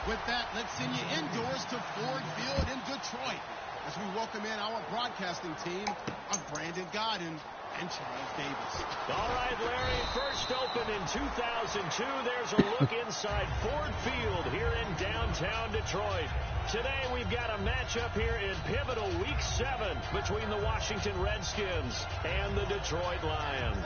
With that, let's send you indoors to Ford Field in Detroit as we welcome in our broadcasting team of Brandon Godden and Charles Davis. All right, Larry, first opened in 2002. There's a look inside Ford Field here in downtown Detroit. Today we've got a matchup here in pivotal Week 7 between the Washington Redskins and the Detroit Lions.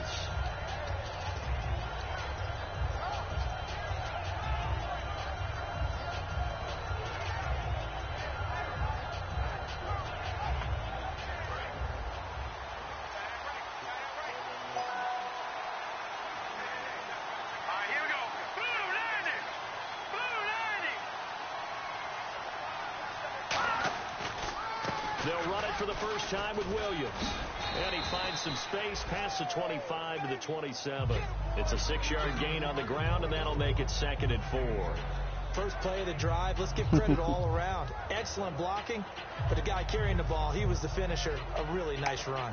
They'll run it for the first time with Williams. And he finds some space past the 25 to the 27. It's a 6-yard gain on the ground, and that'll make it 2nd and 4. First play of the drive. Let's give credit all around. Excellent blocking, but the guy carrying the ball, he was the finisher. A really nice run.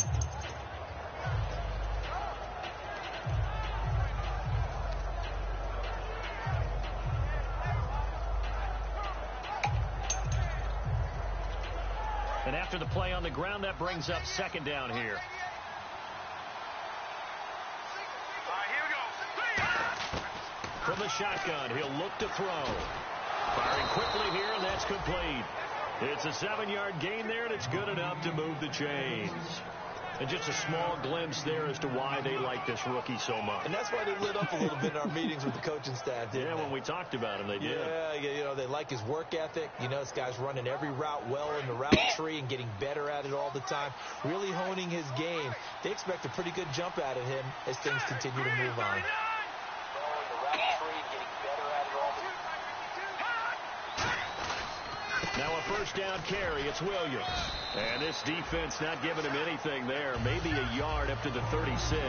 And after the play on the ground, that brings up 2nd down here. From the shotgun, he'll look to throw. Firing quickly here, and that's complete. It's a 7-yard gain there, and it's good enough to move the chains. And just a small glimpse there as to why they like this rookie so much. And that's why they lit up a little bit in our meetings with the coaching staff, didn't they? When we talked about him, they did. Yeah, you know, they like his work ethic. You know, this guy's running every route well in the route tree and getting better at it all the time. Really honing his game. They expect a pretty good jump out of him as things continue to move on. Now a first down carry. It's Williams. And this defense not giving him anything there. Maybe a yard up to the 36.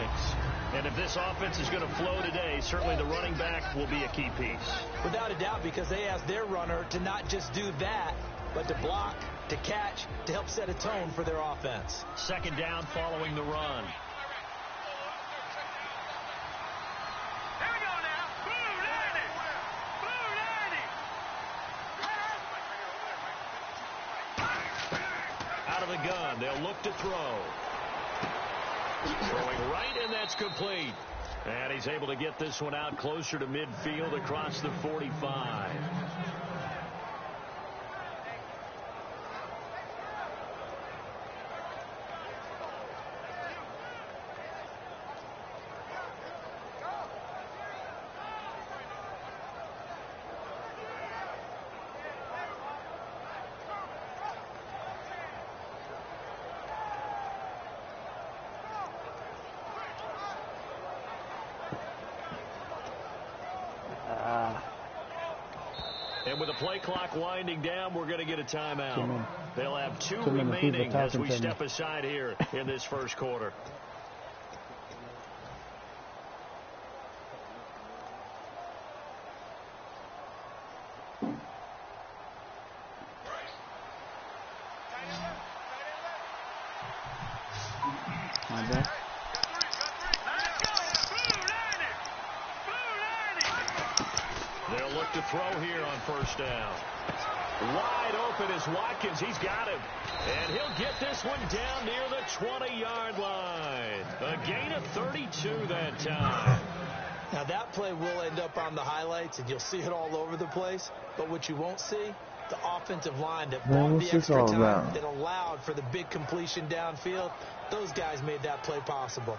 And if this offense is going to flow today, certainly the running back will be a key piece. Without a doubt, because they asked their runner to not just do that, but to block, to catch, to help set a tone for their offense. 2nd down following the run. The gun. They'll look to throw. Throwing right, and that's complete. And he's able to get this one out closer to midfield across the 45. And with the play clock winding down, we're going to get a timeout. They'll have 2 remaining as we step aside here in this first quarter. They'll look to throw here on first down. Wide open is Watkins. He's got him. And he'll get this one down near the 20-yard line. A gain of 32 that time. Now that play will end up on the highlights, and you'll see it all over the place. But what you won't see, the offensive line that bought the extra time, that allowed for the big completion downfield, those guys made that play possible.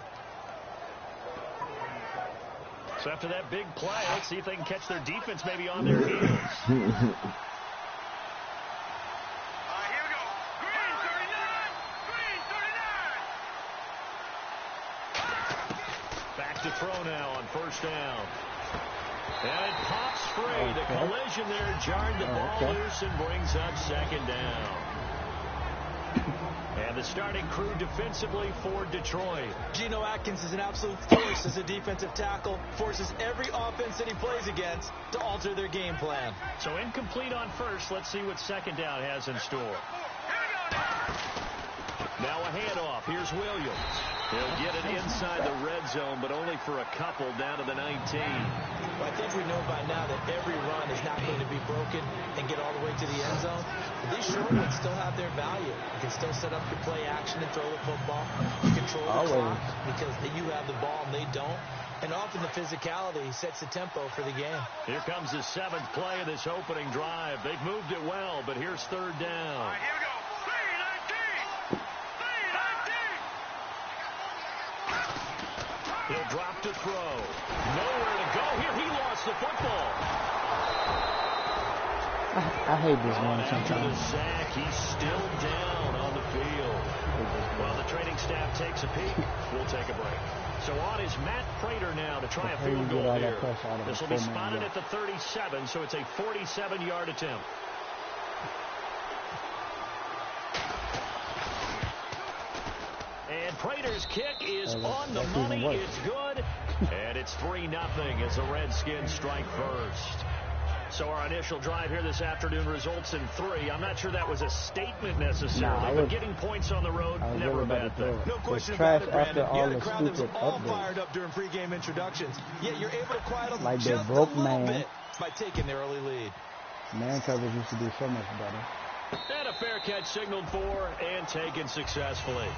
So after that big play, let's see if they can catch their defense maybe on their heels. Here we go. Green 39. Back to throw now on first down. And it pops free. The collision there jarred the ball loose and brings up 2nd down. And the starting crew defensively for Detroit. Geno Atkins is an absolute force as a defensive tackle. Forces every offense that he plays against to alter their game plan. So incomplete on first. Let's see what 2nd down has in store. Now a handoff. Here's Williams. He'll get it inside the red zone, but only for a couple down to the 19. Well, I think we know by now that every run is is not going to be broken and get all the way to the end zone. But these short ones still have their value. You can still set up your play action and throw the football. You control the clock because you have the ball and they don't. And often the physicality sets the tempo for the game. Here comes the 7th play of this opening drive. They've moved it well, but here's 3rd down. All right, here we go. 3-19. 3-19. He'll drop to throw. Nowhere to go. Here, he lost the football. I hate this man After the sometimes. sack, he's still down on the field. While the training staff takes a peek, we'll take a break. So on is Matt Prater now to try a field goal here. This will be spotted at the 37, so it's a 47-yard attempt. And Prater's kick is on the money. It's good. And it's 3-0 as the Redskins strike first. So our initial drive here this afternoon results in 3. I'm not sure that was a statement necessarily, but getting points on the road, never a bad thing. No question about it, Brandon. You had a crowd that was all fired up during pregame introductions. Yet you're able to quiet them just a little bit by taking the early lead. Man coverage used to be so much better. And a fair catch signaled for and taken successfully.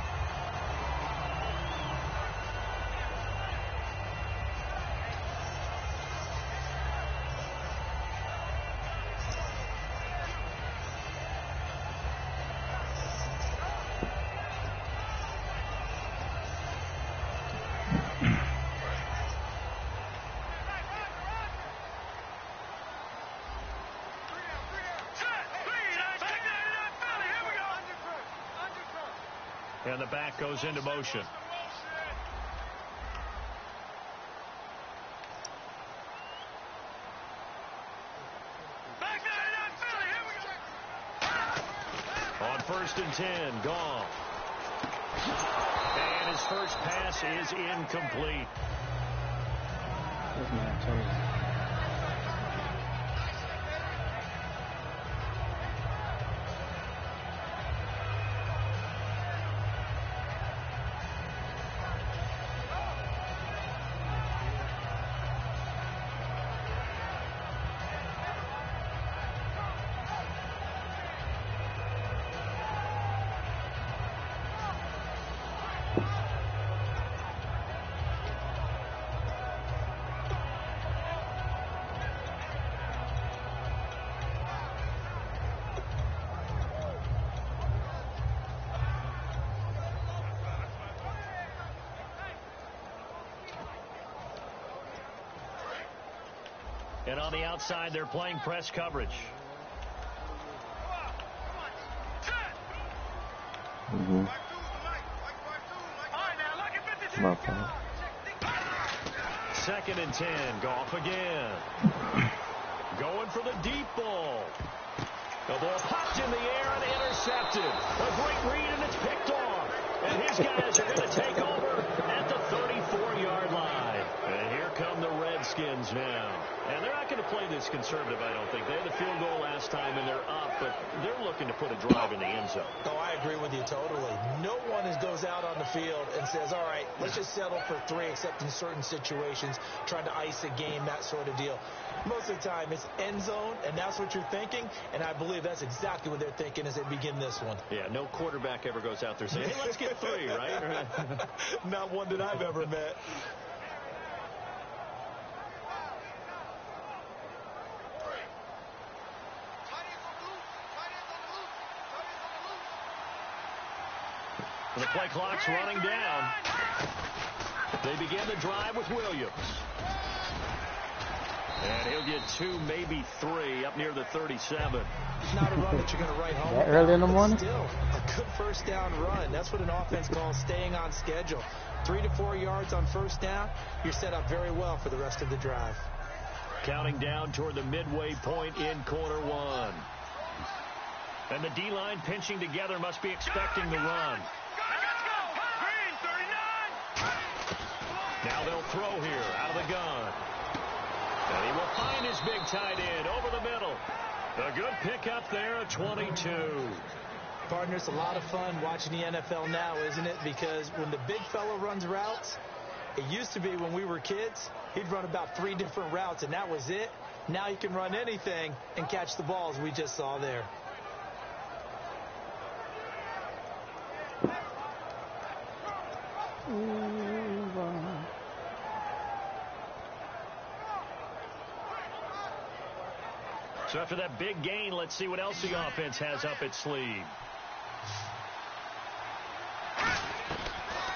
And the back goes into motion. On 1st and 10, Goff. And his first pass is incomplete. This man terrible. And on the outside, they're playing press coverage. Second and 10, Goff again. Going for the deep ball. The ball popped in the air and intercepted. A great read, and it's picked off. And his guys are going to take over at the 34-yard line. And here come the Redskins now. And they're not going to play this conservative, I don't think. They had the field goal last time, and they're up, but they're looking to put a drive in the end zone. Oh, I agree with you totally. No one goes out on the field and says, all right, let's just settle for 3, except in certain situations, trying to ice a game, that sort of deal. Most of the time, it's end zone, and that's what you're thinking, and I believe that's exactly what they're thinking as they begin this one. Yeah, no quarterback ever goes out there saying, hey, let's get 3, right? Not one that I've ever met. The play clock's running down. They begin the drive with Williams. And he'll get 2, maybe 3 up near the 37. Not a run that you're going to write home that early in the morning? Still, a good first down run. That's what an offense calls staying on schedule. 3 to 4 yards on first down. You're set up very well for the rest of the drive. Counting down toward the midway point in quarter 1. And the D-line pinching together must be expecting the run. Now they'll throw here out of the gun. And he will find his big tight end over the middle. A good pickup there at 22. Partner, it's a lot of fun watching the NFL now, isn't it? Because when the big fella runs routes, it used to be when we were kids, he'd run about 3 different routes, and that was it. Now you can run anything and catch the balls we just saw there. So after that big gain, let's see what else the offense has up its sleeve.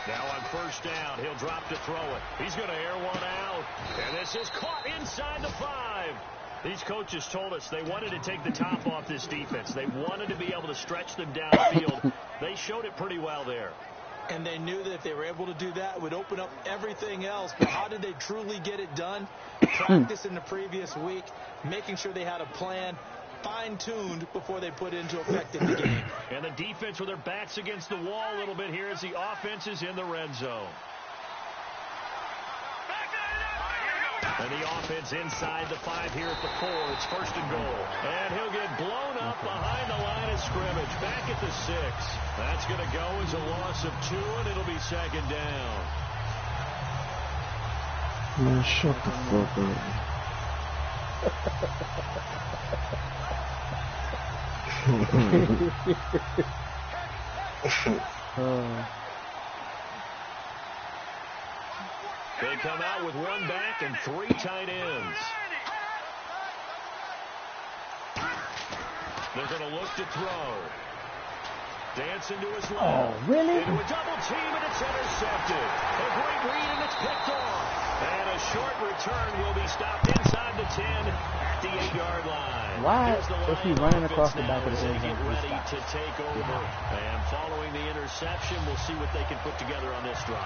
Now on first down, he'll drop to throw it. He's going to air one out. And this is caught inside the 5. These coaches told us they wanted to take the top off this defense. They wanted to be able to stretch them downfield. They showed it pretty well there. And they knew that if they were able to do that, it would open up everything else. But how did they truly get it done? Practice in the previous week, making sure they had a plan, fine-tuned before they put into effect in the game. And the defense with their backs against the wall a little bit here as the offense is in the red zone. And the offense inside the 5 here at the 4. It's first and goal. And he'll get blown up behind the line of scrimmage. Back at the 6. That's going to go as a loss of 2, and it'll be second down. Man, shut the fuck up. They come out with 1 back and 3 tight ends. They're going to look to throw. Dance into his left. Oh, really? Into a double team, and it's intercepted. A great read, and it's picked off. And a short return will be stopped inside the 10 at the 8-yard line. Why is he running across the back of the end zone? zone? Ready to take over. Yeah. And following the interception, we'll see what they can put together on this drive.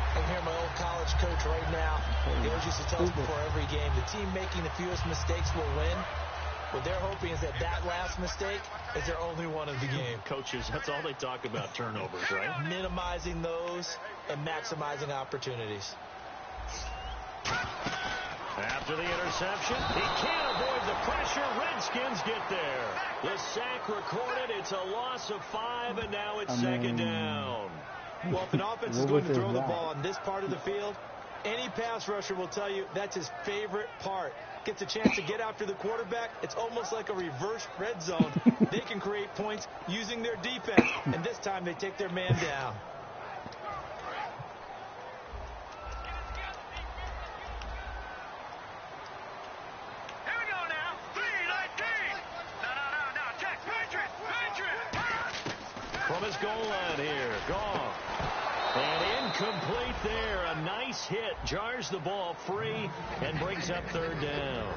I hear my old college coach right now. He always used to tell us before every game, the team making the fewest mistakes will win. What they're hoping is that last mistake is their only one of the game. Coaches, that's all they talk about, turnovers, right? Minimizing those and maximizing opportunities. After the interception, he can't avoid the pressure. Redskins get there. The sack recorded. It's a loss of 5, and now it's second down. Well, if an offense is going to throw the ball on this part of the field, any pass rusher will tell you that's his favorite part. Gets a chance to get after the quarterback. It's almost like a reverse red zone. They can create points using their defense, and this time they take their man down. Here we go now. 3-19. No. Check. Patriot. From his goal line here. Gone. And incomplete there. A nice hit. Jars the ball free and brings up third down.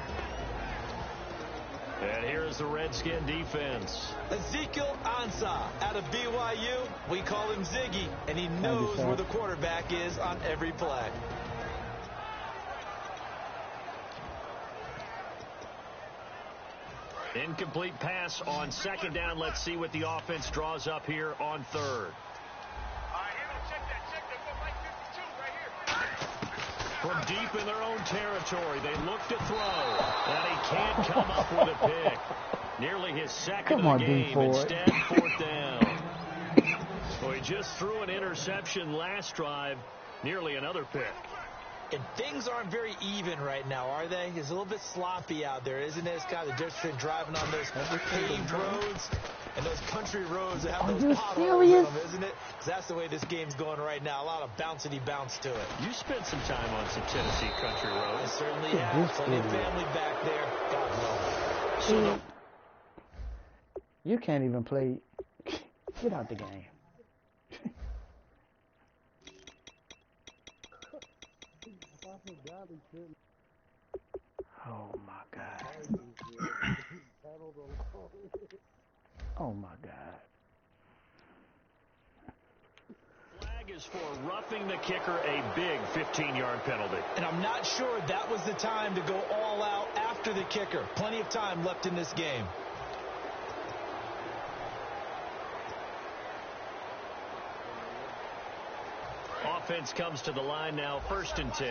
And here's the Redskin defense. Ezekiel Ansah out of BYU. We call him Ziggy, and he knows where the quarterback is on every play. Incomplete pass on second down. Let's see what the offense draws up here on third. From deep in their own territory, they look to throw, and he can't come up with a pick. Nearly his second of the game. Instead, fourth down. Well, he just threw an interception last drive, nearly another pick. And things aren't very even right now, are they? It's a little bit sloppy out there, isn't it? It's kind of the difference between driving on those paved roads and those country roads that have those potholes in them, isn't it? Because that's the way this game's going right now. A lot of bouncy bounce to it. You spent some time on some Tennessee country roads. I certainly have. Plenty of family back there. God love them. You can't even play. Get out the game. Oh my God. Oh my God. Flag is for roughing the kicker, a big 15-yard penalty. And I'm not sure that was the time to go all out after the kicker. Plenty of time left in this game. Offense comes to the line now, first and 10.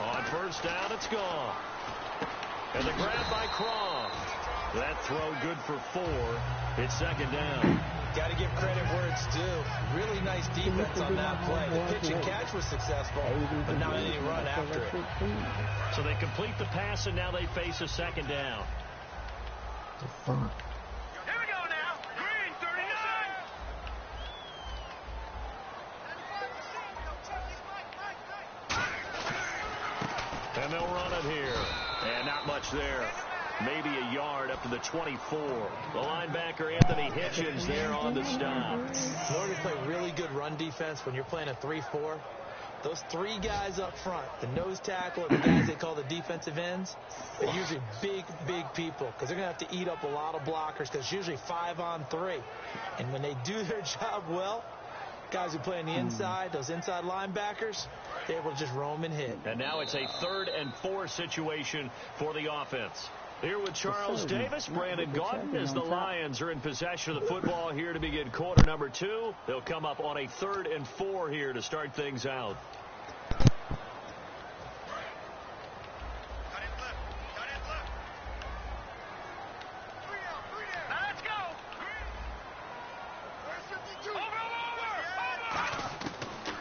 On first down, it's gone. And the grab by Croft. That throw good for 4. It's second down. Got to give credit where it's due. Really nice defense on that play. The pitch and catch was successful, but not any run after it. So they complete the pass, and now they face a second down. The fuck? Here we go now. Green, 39. And they'll run it here. And not much there. Maybe a yard up to the 24. The linebacker, Anthony Hitchens, there on the stop. In order to play really good run defense when you're playing a 3-4, those 3 guys up front, the nose tackle and the guys they call the defensive ends, they're usually big people because they're going to have to eat up a lot of blockers because it's usually 5-on-3. And when they do their job well, guys who play on the inside, those inside linebackers, they're able to just roam and hit. And now it's a 3rd and 4 situation for the offense. Here with Charles Davis, Brandon Gaudin, as the Lions are in possession of the football here to begin quarter number 2. They'll come up on a 3rd and 4 here to start things out. Let's go.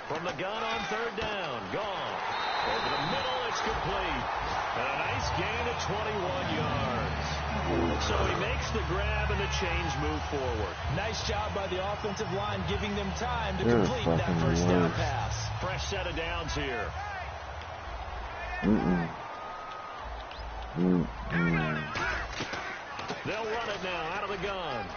From the gun on 3rd down, gone. Over the middle, it's complete. And a nice gain of 21 yards. So he makes the grab and the chains move forward. Nice job by the offensive line giving them time to complete that first down pass. Fresh set of downs here. They'll run it now out of the gun.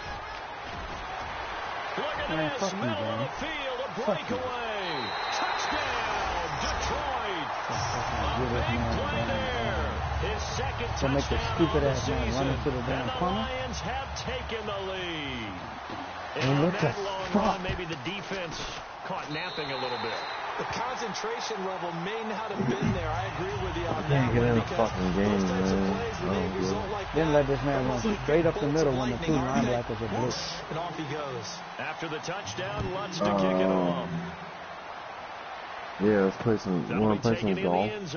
Look at this, middle of the field, a breakaway. Touchdown, Detroit. A big play there. His second touchdown of the season. And the Lions have taken the lead. And on that long run, maybe the defense caught napping a little bit. The concentration level may not have been there. I agree with you on that. Get in a fucking game, man. Then let this man run straight up the middle when the 2 linebackers are blitz. And off he goes. After the touchdown, Lutz to kick it off. Yeah, let's play some. You want to play some golf? And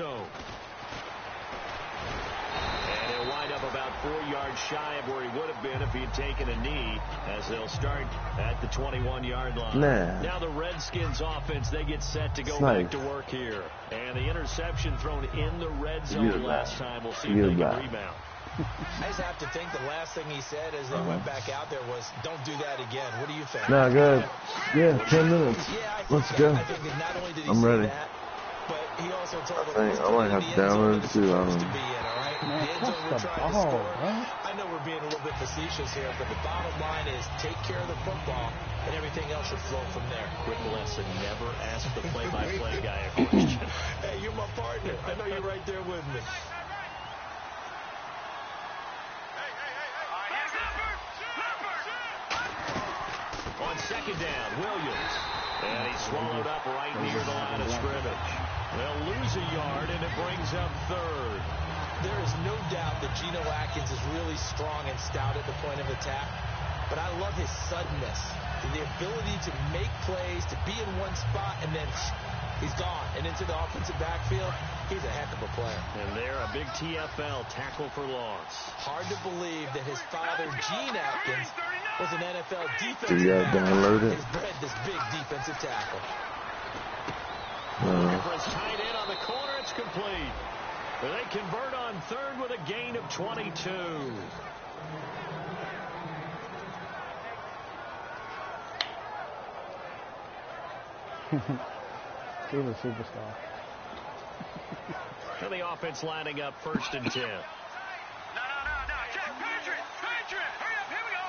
he'll wind up about 4 yards shy of where he would have been if he had taken a knee, as they'll start at the 21-yard line. Nah. Now the Redskins offense, they get set to go back to work here. And the interception thrown in the red zone last time. We'll see if they can rebound. I just have to think the last thing he said as they went back out there was, don't do that again. What do you think? Nah, good. Yeah, 10 minutes. Yeah, Let's go. I think that not only did he I'm say ready. that, but he also told us I might have to download it too. I don't know. Man, touch the ball, right? I know we're being a little bit facetious here, but the bottom line is take care of the football, and everything else should flow from there. Quick lesson, never ask the play-by-play guy a question. Hey, you're my partner. I know you're right there with me. On second down, Williams. And he's swallowed up right near the line of scrimmage. They'll lose a yard, and it brings up 3rd. There is no doubt that Geno Atkins is really strong and stout at the point of attack. But I love his suddenness, the ability to make plays, to be in one spot, and then he's gone. And into the offensive backfield, he's a heck of a player. And they're a big TFL, tackle for loss. Hard to believe that his father, Gene Atkins, was an NFL defensive download it? He's bred this big defensive tackle. Press tight end on the corner, it's complete. They convert on 3rd with a gain of 22. He's a superstar. And the offense lining up 1st and 10. No. Check. Patriot. Hurry up. Here we go.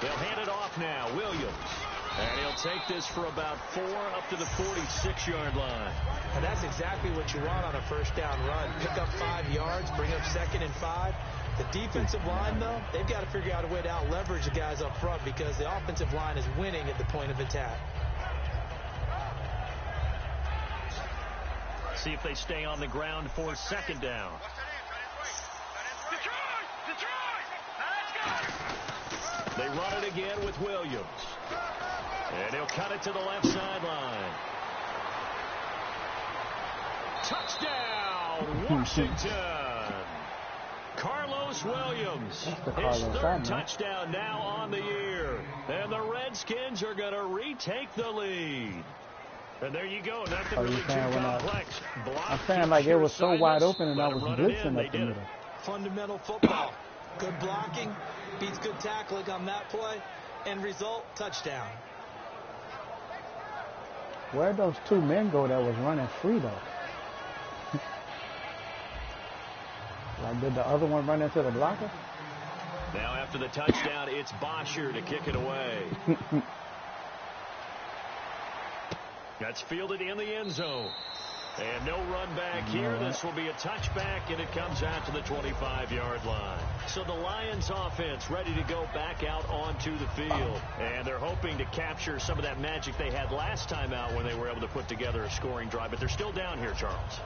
They'll hand it off now. Williams. And he'll take this for about 4 up to the 46-yard line. And that's exactly what you want on a first down run. Pick up 5 yards, bring up 2nd and 5. The defensive line, though, they've got to figure out a way to out-leverage the guys up front because the offensive line is winning at the point of attack. See if they stay on the ground for 2nd down. Detroit! Let's go! They run it again with Williams. And he'll cut it to the left sideline. Touchdown, Washington! Carlos Williams, Carlos his third man. touchdown now on the year. And the Redskins are going to retake the lead. And there you go. Nothing really too complex. I'm saying like it was so wide open and I was blitzing up the middle. Fundamental football. Good blocking. Beats good tackling on that play. End result, touchdown. Where'd those two men go that was running free though? Like, did the other one run into the blocker? Now after the touchdown, it's Bosher to kick it away. That's fielded in the end zone. And no run back here. This will be a touchback, and it comes out to the 25-yard line. So the Lions offense ready to go back out onto the field. And they're hoping to capture some of that magic they had last time out when they were able to put together a scoring drive. But they're still down here, Charles.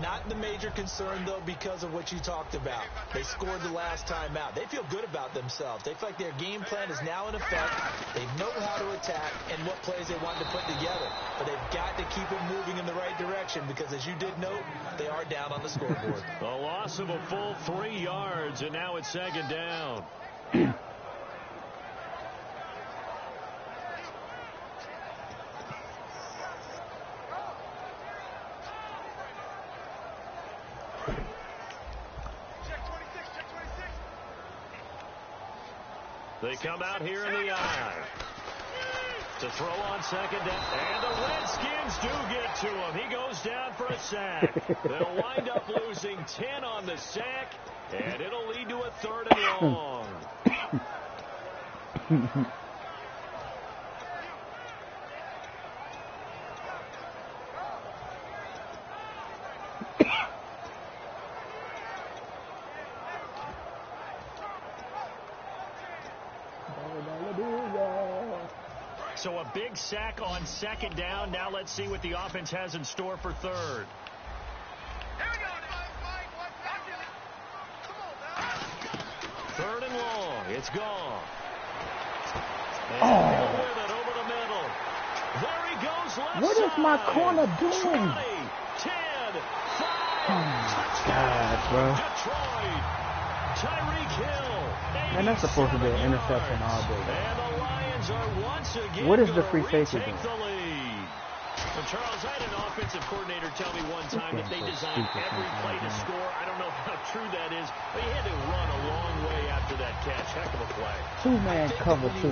Not the major concern, though, because of what you talked about. They scored the last time out. They feel good about themselves. They feel like their game plan is now in effect. They know how to attack and what plays they want to put together. But they've got to keep it moving in the right direction because, as you did note, they are down on the scoreboard. A loss of a full 3 yards, and now it's second down. They come out here in the eye to throw on second down. And the Redskins do get to him. He goes down for a sack. They'll wind up losing 10 on the sack, and it'll lead to a 3rd and long. So a big sack on second down. Now let's see what the offense has in store for 3rd. Third and long. It's gone. And with it over the middle. There he goes left What is my corner doing? 20, 10, 5. Oh my God, bro. Detroit. Tyreek Hill. Man, that's supposed to be an interception all day. And the Lions are once again what is the free safety doing? Well, Charles, I had an offensive coordinator tell me one time that they designed every play to score. I don't know how true that is, but he had to run a long way after that catch. Heck of a play. Two-man cover two.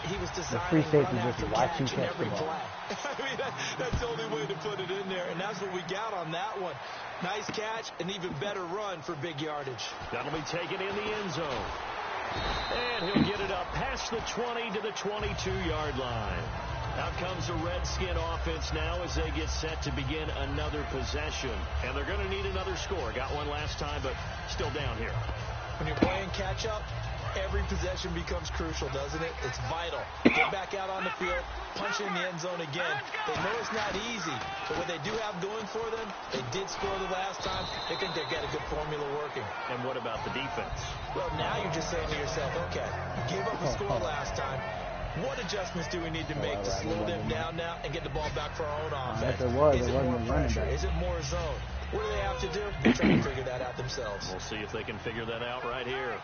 He was the free safety just watching catch the ball. I mean, that's the only way to put it in there, and that's what we got on that one. Nice catch, an even better run for big yardage. That'll be taken in the end zone. And he'll get it up past the 20 to the 22-yard line. Out comes the Redskin offense now as they get set to begin another possession. And they're going to need another score. Got one last time, but still down here. When you're playing catch-up, every possession becomes crucial, doesn't it? It's vital. Get back out on the field, punch in the end zone again. They know it's not easy, but what they do have going for them, they did score the last time. They think they've got a good formula working. And what about the defense? Well, now you're just saying to yourself, okay, gave up a score last time. What adjustments do we need to make to slow them down now and get the ball back for our own offense? Is it more pressure? Is it more zone? What do they have to do? They're trying to figure that out themselves. We'll see if they can figure that out right here.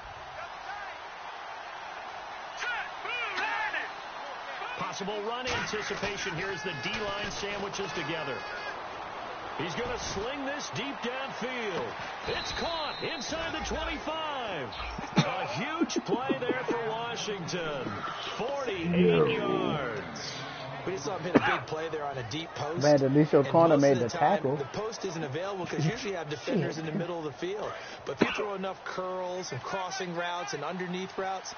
Possible run anticipation here as the D-line sandwiches together. He's going to sling this deep downfield. It's caught inside the 25. A huge play there for Washington. 48 yards. We just saw him hit a big play there on a deep post. Man, at least your corner made the tackle. The post isn't available because usually you have defenders in the middle of the field. But if you throw enough curls and crossing routes and underneath routes,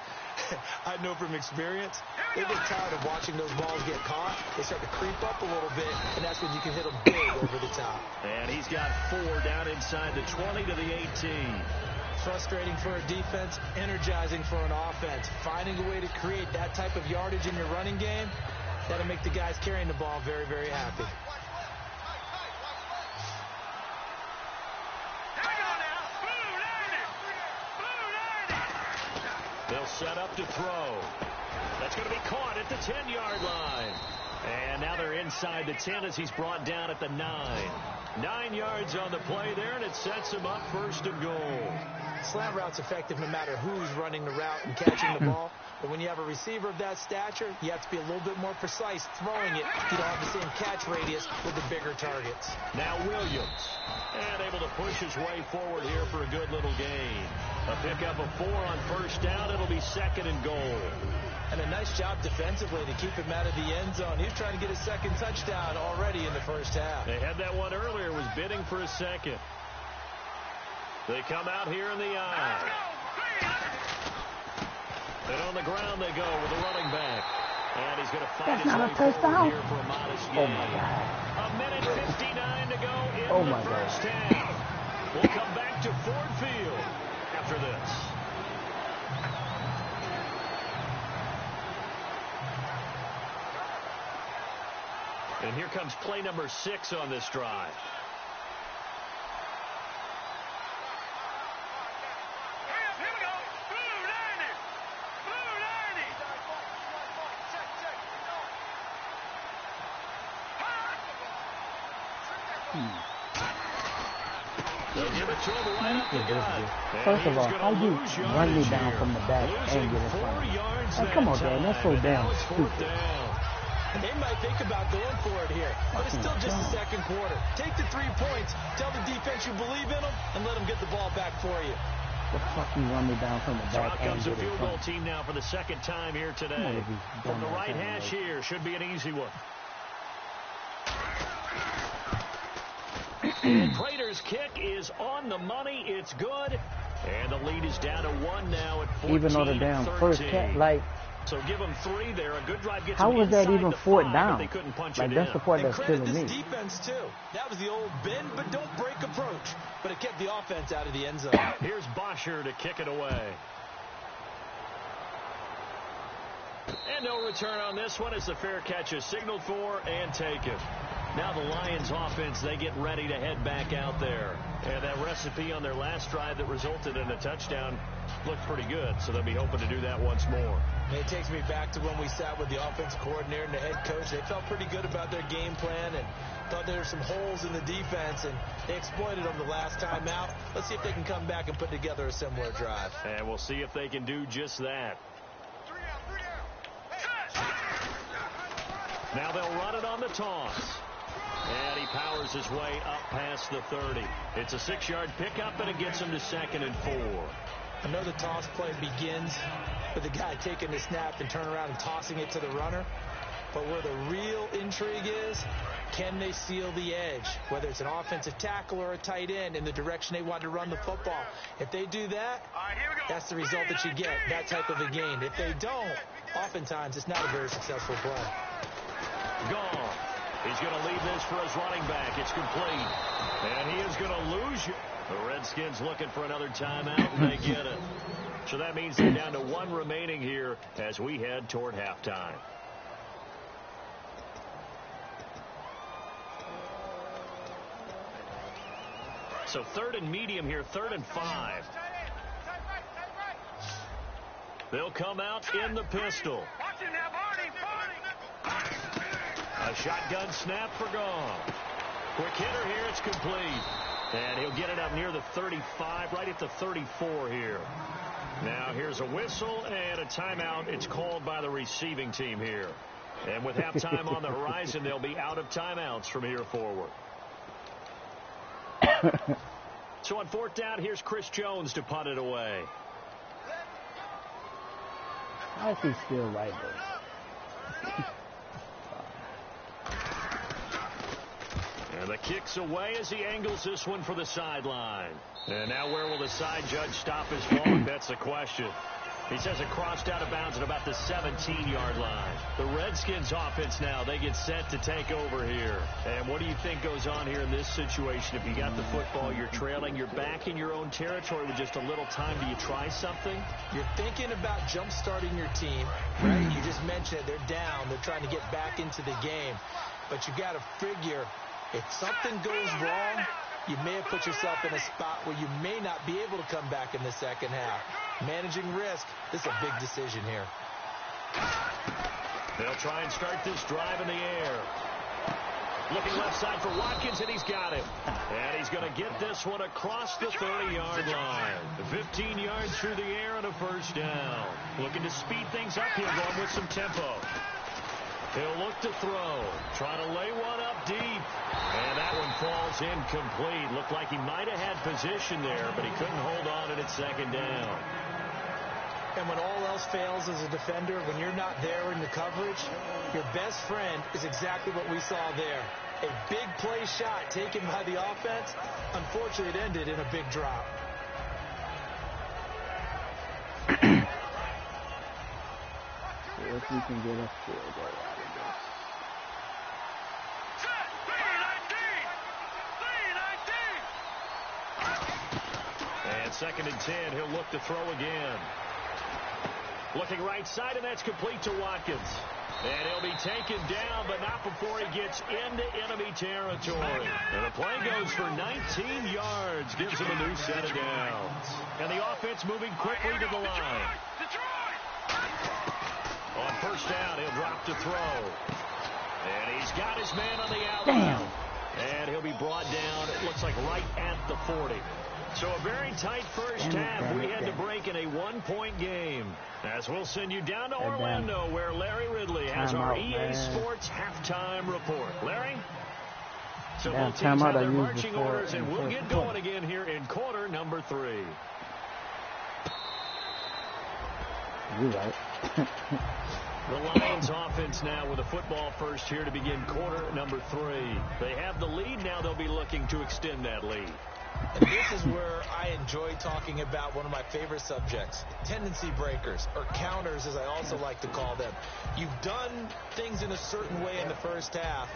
I know from experience, they get tired of watching those balls get caught. They start to creep up a little bit, and that's when you can hit them big over the top. And he's got 4 down inside the 20 to the 18. Frustrating for a defense, energizing for an offense. Finding a way to create that type of yardage in your running game, that'll make the guys carrying the ball very, very happy. They'll set up to throw. That's going to be caught at the 10-yard line. And now they're inside the 10 as he's brought down at the 9. 9 yards on the play there, and it sets him up 1st and goal. Slant route's effective no matter who's running the route and catching the ball. But when you have a receiver of that stature, you have to be a little bit more precise throwing it. You don't have the same catch radius with the bigger targets. Now Williams. And able to push his way forward here for a good little gain. A pickup of 4 on 1st down. It'll be 2nd and goal. And a nice job defensively to keep him out of the end zone. He was trying to get his 2nd touchdown already in the 1st half. They had that one earlier, was bidding for a 2nd. They come out here in the eye. And on the ground they go with the running back. And he's going to find his way forward here for a modest gain. Oh, my God. A minute 59 to go in the 1st God. half. We'll come back to Ford Field after this. And here comes play number 6 on this drive. Here we go. Blue 90. Blue 90. They'll give it to him right up the gut. First of all, how you run me down from the back and get in front of me? Like, come on, Dan, that's so damn stupid. They might think about going for it here, but it's still just the 2nd quarter. Take the 3 points, tell the defense you believe in them, and let them get the ball back for you. The fuck you run me down from the So back out and comes get the in field front goal of me? team now for the 2nd time here today. From the right hash here, should be an easy one. And Prater's kick is on the money. It's good. And the lead is down to 1 now at 14-13. Even though the damn first catch, like, so give them 3 there. A good drive gets how them was that inside even the 4th 5, down? but they couldn't punch Like, it that's in. the part And that's credit killing this me. defense, too. That was the old bend but don't break approach. But it kept the offense out of the end zone. Here's Bosher to kick it away. And no return on this one as the fair catch is signaled for and taken. Now the Lions offense, they get ready to head back out there. And that recipe on their last drive that resulted in a touchdown looked pretty good, so they'll be hoping to do that once more. And it takes me back to when we sat with the offensive coordinator and the head coach. They felt pretty good about their game plan and thought there were some holes in the defense, and they exploited them the last time out. Let's see if they can come back and put together a similar drive. And we'll see if they can do just that. Now they'll run it on the toss. And he powers his way up past the 30. It's a 6-yard pickup, and it gets him to 2nd and 4. I know the toss play begins with the guy taking the snap and turning around and tossing it to the runner. But where the real intrigue is, can they seal the edge? Whether it's an offensive tackle or a tight end in the direction they want to run the football. If they do that, that's the result that you get, that type of a gain. If they don't, oftentimes it's not a very successful play. Gone. He's going to leave this for his running back. It's complete. And he is going to lose it. The Redskins looking for another timeout, and they get it. So that means they're down to 1 remaining here as we head toward halftime. So 3rd and medium here, 3rd and 5. They'll come out in the pistol. A shotgun snap for Gone. Quick hitter here, it's complete. And he'll get it up near the 35, right at the 34 here. Now here's a whistle and a timeout. It's called by the receiving team here. And with halftime on the horizon, they'll be out of timeouts from here forward. So on 4th down, here's Chris Jones to punt it away. How is he still right there? And the kick's away as he angles this one for the sideline. And now where will the side judge stop his long? That's the question. He says it crossed out of bounds at about the 17-yard line. The Redskins offense now, they get set to take over here. And what do you think goes on here in this situation? If you got the football, you're trailing, you're back in your own territory with just a little time. Do you try something? You're thinking about jump-starting your team, right? You just mentioned it. They're down. They're trying to get back into the game. But you got to figure if something goes wrong, you may have put yourself in a spot where you may not be able to come back in the second half. Managing risk, this is a big decision here. They'll try and start this drive in the air. Looking left side for Watkins, and he's got him. And he's going to get this one across the 30-yard line. 15 yards through the air and a first down. Looking to speed things up here, going with some tempo. He'll look to throw. Trying to lay one up deep. And that one falls incomplete. Looked like he might have had position there, but he couldn't hold on and it's second down. And when all else fails as a defender, when you're not there in the coverage, your best friend is exactly what we saw there. A big play shot taken by the offense. Unfortunately, it ended in a big drop. If we can get a field goal out of this. And 2nd and 10, he'll look to throw again. Looking right side, and that's complete to Watkins. And he'll be taken down, but not before he gets into enemy territory. And the play goes for 19 yards, gives him a new set of downs. And the offense moving quickly to the line. On first down, he'll drop to throw. And he's got his man on the outbound. And he'll be brought down, it looks like right at the 40. So a very tight first half. We had to break in a 1-point game. As we'll send you down to Orlando, where Larry Ridley has our EA Sports halftime report. Larry? So both teams have their marching orders, and we'll get going again here in quarter number 3. You're right. The Lions offense now with a football first here to begin quarter number 3. They have the lead. Now they'll be looking to extend that lead. And this is where I enjoy talking about one of my favorite subjects, tendency breakers, or counters as I also like to call them. You've done things in a certain way in the first half,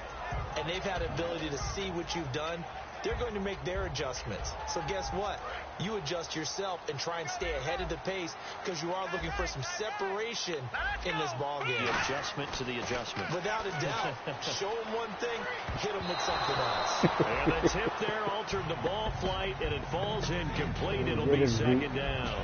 and they've had the ability to see what you've done. They're going to make their adjustments. So guess what? You adjust yourself and try and stay ahead of the pace because you are looking for some separation in this ball game. The adjustment to the adjustment. Without a doubt. Show them one thing, hit them with something else. And the tip there altered the ball flight, and it falls incomplete. It'll be second down.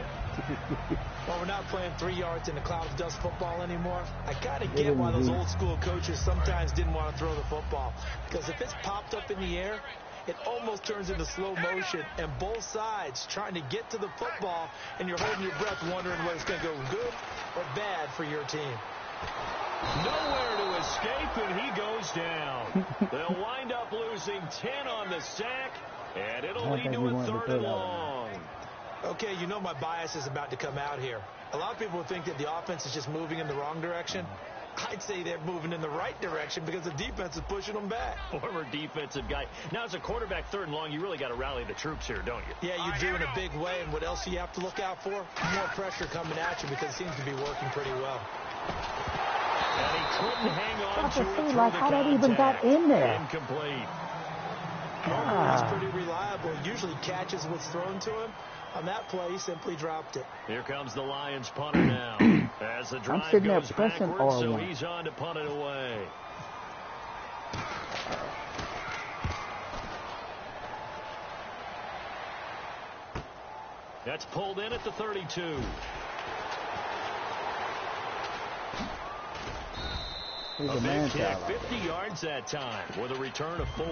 Well, we're not playing 3 yards in a cloud of dust football anymore. I kind of get why those old school coaches sometimes didn't want to throw the football. Because if it's popped up in the air, it almost turns into slow motion, and both sides trying to get to the football, and you're holding your breath wondering whether it's going to go good or bad for your team. Nowhere to escape, and he goes down. They'll wind up losing 10 on the sack, and it'll lead to a 3rd and long. Okay, you know my bias is about to come out here. A lot of people would think that the offense is just moving in the wrong direction. I'd say they're moving in the right direction because the defense is pushing them back. Former defensive guy. Now, as a quarterback, 3rd and long, you really got to rally the troops here, don't you? Yeah, you do in a big way. And what else do you have to look out for? More pressure coming at you because it seems to be working pretty well. And he couldn't hang on to it through like how that even got in there. Incomplete. He's pretty reliable. Usually catches what's thrown to him. On that play, he simply dropped it. Here comes the Lions punter now. As the drive goes backwards, so he's on to punt it away. That's pulled in at the 32. A big kick, 50 yards that time with a return of 4.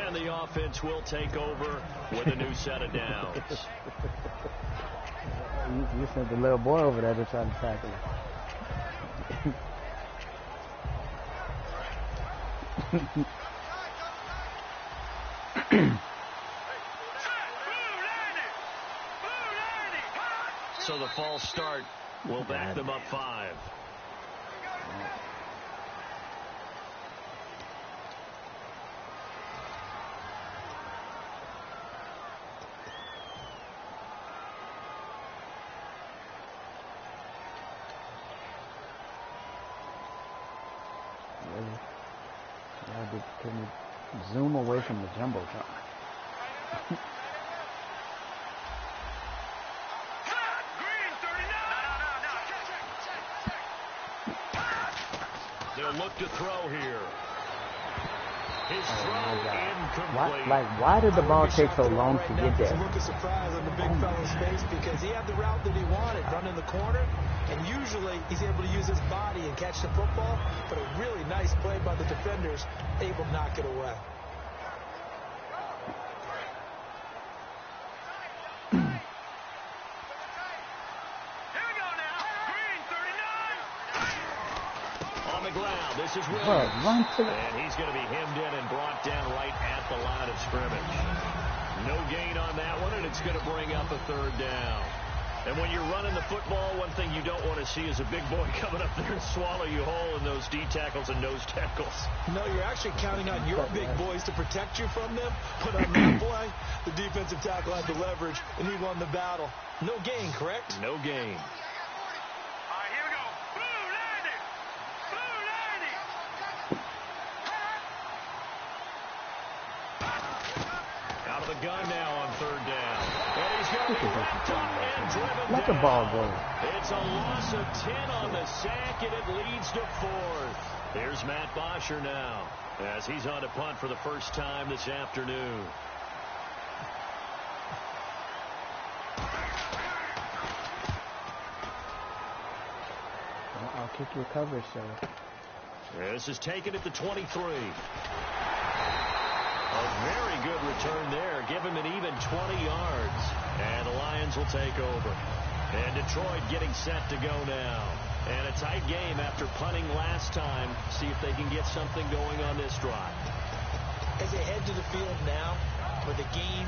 And the offense will take over with a new set of downs. You sent the little boy over there to try to tackle him. So the false start will back them up 5. Can you zoom away from the jumbotron? They'll look to throw here. His throw incomplete. Why did the ball take so long to get there? It's a look of surprise on the big fella's face because he had the route that he wanted, running the corner, and usually he's able to use his body and catch the football, but a really nice play by the defenders, able to knock it away. This is Williams, and he's going to be hemmed in and brought down right at the line of scrimmage. No gain on that one, and it's going to bring up a third down. And when you're running the football, one thing you don't want to see is a big boy coming up there and swallow you whole in those D tackles and nose tackles. No, you're actually counting on your big boys to protect you from them. But on that play, the defensive tackle had the leverage, and he won the battle. No gain, correct? No gain. The gun now on third down. And he's going to be wrapped up and driven Let the ball go. It's a loss of 10 on the sack, and it leads to fourth. Here's Matt Bosher now as he's on to punt for the first time this afternoon. I'll kick your coverage, sir. This is taken at the 23. A very good return there. Give him an even 20 yards. And the Lions will take over. And Detroit getting set to go now. And a tight game after punting last time. See if they can get something going on this drive. As they head to the field now, with the game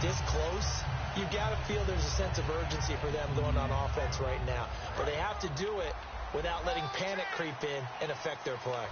this close, you've got to feel there's a sense of urgency for them going on offense right now. But they have to do it without letting panic creep in and affect their play.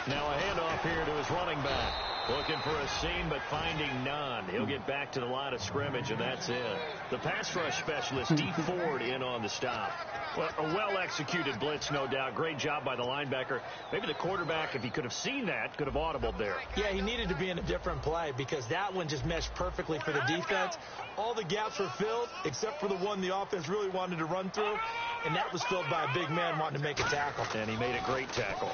Now a handoff here to his running back. Looking for a seam, but finding none. He'll get back to the line of scrimmage, and that's it. The pass rush specialist, D. Ford, in on the stop. Well, a well-executed blitz, no doubt. Great job by the linebacker. Maybe the quarterback, if he could have seen that, could have audibled there. Yeah, he needed to be in a different play because that one just meshed perfectly for the defense. All the gaps were filled except for the one the offense really wanted to run through, and that was filled by a big man wanting to make a tackle. And he made a great tackle.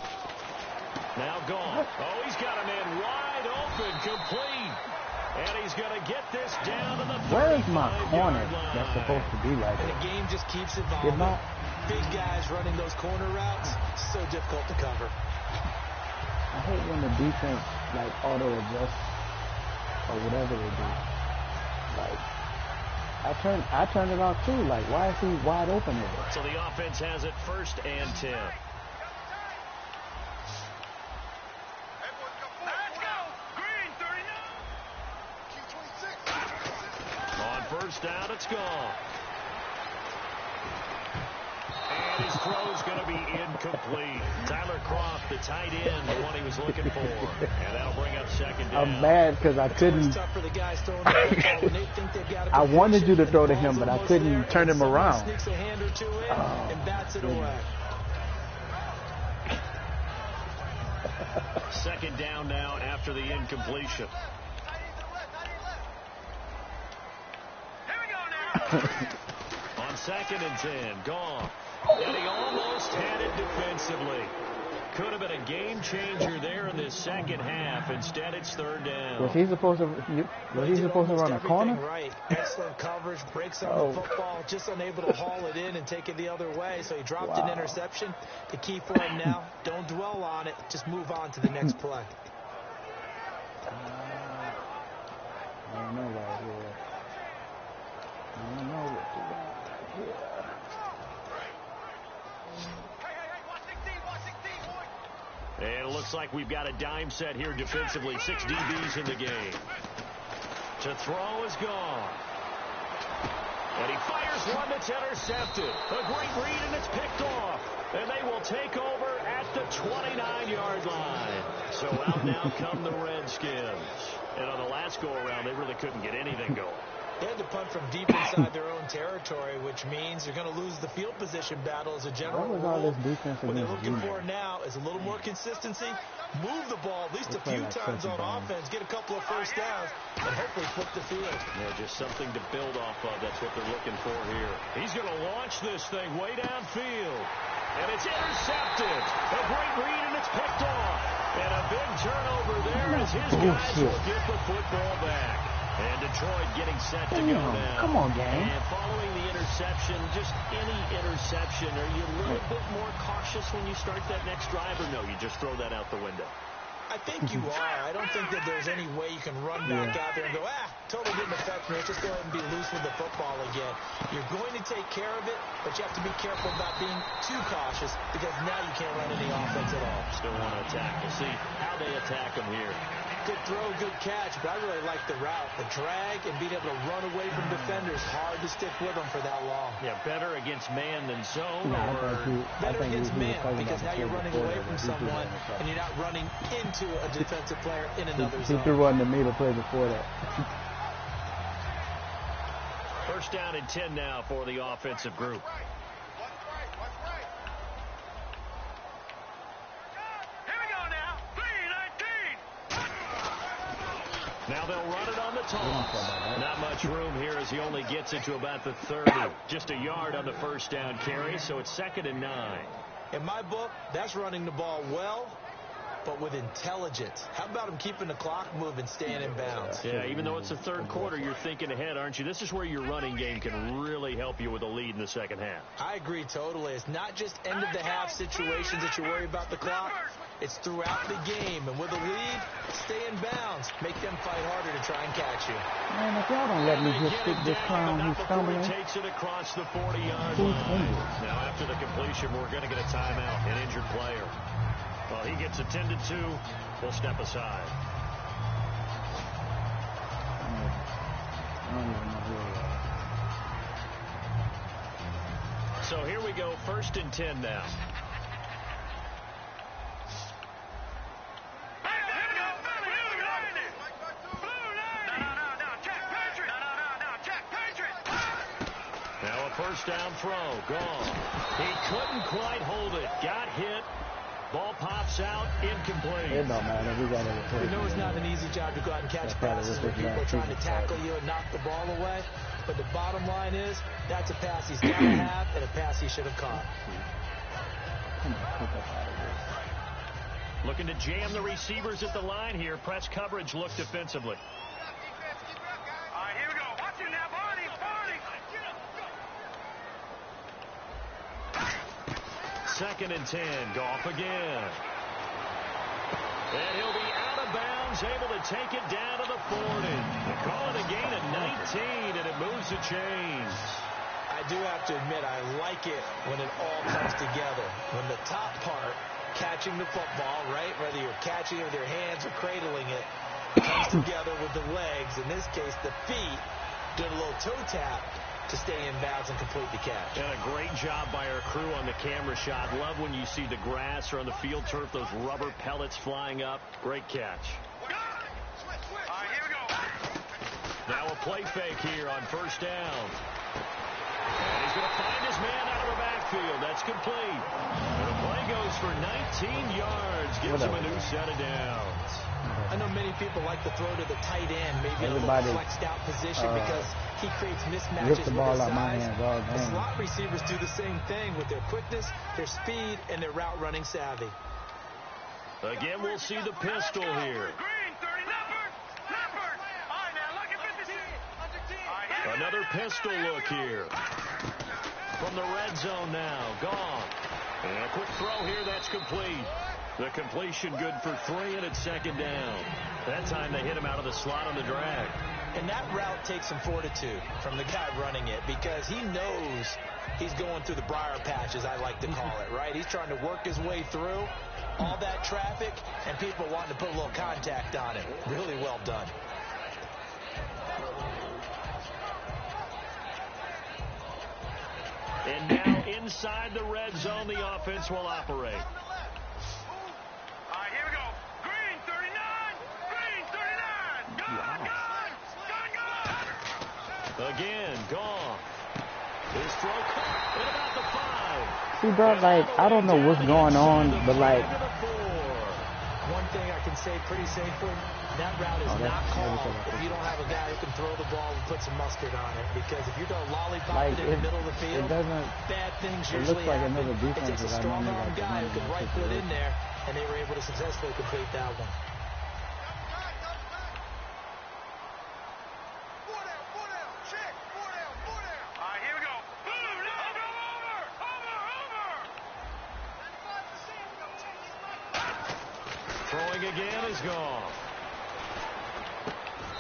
Now gone. Oh, he's got a man wide open, complete. And he's going to get this down to the 35-yard line. Where is my corner that's supposed to be right there? there? The game just keeps evolving. Big guys running those corner routes, so difficult to cover. I hate when the defense, like, auto-adjusts or whatever they do. Like, I turned it off, too. Like, why is he wide open there? So the offense has it 1st and 10. First down, it's gone. And his throw's going to be incomplete. Tyler Croft, the tight end, the one he was looking for. And that'll bring up second down. I'm mad because I couldn't. I wanted you to throw to him, but I couldn't turn him around. Sneaks a hand or two in and bats it away. Second down now after the incompletion. On 2nd and 10, gone. And he almost had it defensively. Could have been a game changer there in this second half. Instead, it's 3rd down. Was he supposed to run a corner? Right. Excellent coverage, breaks on the football, just unable to haul it in and take it the other way. So he dropped an interception. The key for him now, don't dwell on it. Just move on to the next play. I don't know right here. I don't know what to do here. And it looks like we've got a dime set here defensively. 6 DBs in the game. To throw is gone. And he fires one that's intercepted. A great read, and it's picked off. And they will take over at the 29-yard line. So out now come the Redskins. And on the last go-around, they really couldn't get anything going. They had to punt from deep inside their own territory. territory, which means you're going to lose the field position battle as a general What was rule. all this defense What they're against looking Junior? for now is a little more consistency, move the ball at least a few times on offense, get a couple of first downs, and hopefully flip the field. Yeah, just something to build off of. That's what they're looking for here. He's going to launch this thing way downfield. And it's intercepted. A great read, and it's picked off. And a big turnover there as his guys will get the football back. And Detroit getting set to go now. Come on, gang. And following the interception, just any interception, are you a little bit more cautious when you start that next drive, or no, you just throw that out the window? I think you are. I don't think that there's any way you can run back out there and go, totally didn't affect me. Let's just go ahead and be loose with the football again. You're going to take care of it, but you have to be careful about being too cautious because now you can't run any offense at all. Still want to attack. We'll see how they attack him here. Good throw, good catch, but I really like the route. The drag and being able to run away from defenders, hard to stick with them for that long. Yeah, better against man than zone. Better against man because now you're running away from someone and you're not running into a defensive player in another zone. He threw one to me to play before that. First down and 10 now for the offensive group. Now they'll run it on the toss. Not much room here as he only gets it to about the 30. Just a yard on the first down carry, so it's 2nd and 9. In my book, that's running the ball well, but with intelligence. How about him keeping the clock moving, staying in bounds? Yeah, even though it's the third quarter, you're thinking ahead, aren't you? This is where your running game can really help you with a lead in the second half. I agree totally. It's not just end-of-the-half situations that you worry about the clock. It's throughout the game. And with a lead, stay in bounds. Make them fight harder to try and catch you. Man, if y'all don't let me just stick this clown who's stumbling. He takes it across the 40-yard line. Now, after the completion, we're going to get a timeout, an injured player. Well, he gets attended to. We'll step aside. I don't even know who it is. So here we go, 1st and 10 now. Now a first down throw, gone. He couldn't quite hold it. Got hit. Ball pops out, incomplete. It don't matter. We got to We know it's not an easy job to go out and catch passes when people are trying to tackle you and knock the ball away. But the bottom line is, that's a pass he's got to have and a pass he should have caught. Looking to jam the receivers at the line here. Press coverage look defensively. All right, here we go. Watch it now, Barney. 2nd and 10. Goff again. And he'll be out of bounds, able to take it down to the 40. They call it a gain of 19, and it moves the chains. I do have to admit, I like it when it all comes together. When the top part, catching the football, right, whether you're catching it with your hands or cradling it, comes together with the legs. In this case, the feet, doing a little toe tap to stay in bounds and complete the catch. And a great job by our crew on the camera shot. Love when you see the grass or on the field turf, those rubber pellets flying up. Great catch. All right, here we go. Now a play fake here on first down. And he's going to find his man out of the backfield. That's complete. And the play goes for 19 yards. Gives him a new set of downs. I know many people like to throw to the tight end, maybe in a little flexed out position because he creates mismatches with his size. The slot receivers do the same thing with their quickness, their speed, and their route running savvy. Again, we'll see the pistol here. Green, 30, number. All right, now, look at 50. All right, Another pistol look here. From the red zone now, gone. And a quick throw here, that's complete. The completion good for 3, and it's 2nd down. That time they hit him out of the slot on the drag. And that route takes some fortitude from the guy running it because he knows he's going through the briar patch, as I like to call it, right? He's trying to work his way through all that traffic and people wanting to put a little contact on him. Really well done. And now inside the red zone, the offense will operate. right, here we go. Green, 39. Green, 39. Gone. Again, gone. See, bro, like, I don't know what's going on, but, like... One thing I can say pretty safely, that route is not called if you don't have a guy who can throw the ball and put some mustard on it. Because if you're going lollipop like, it in the middle of the field, bad things usually like happen. Another It takes a strong-arm guy who can right foot in there, and they were able to successfully complete that one. Throwing again is gone.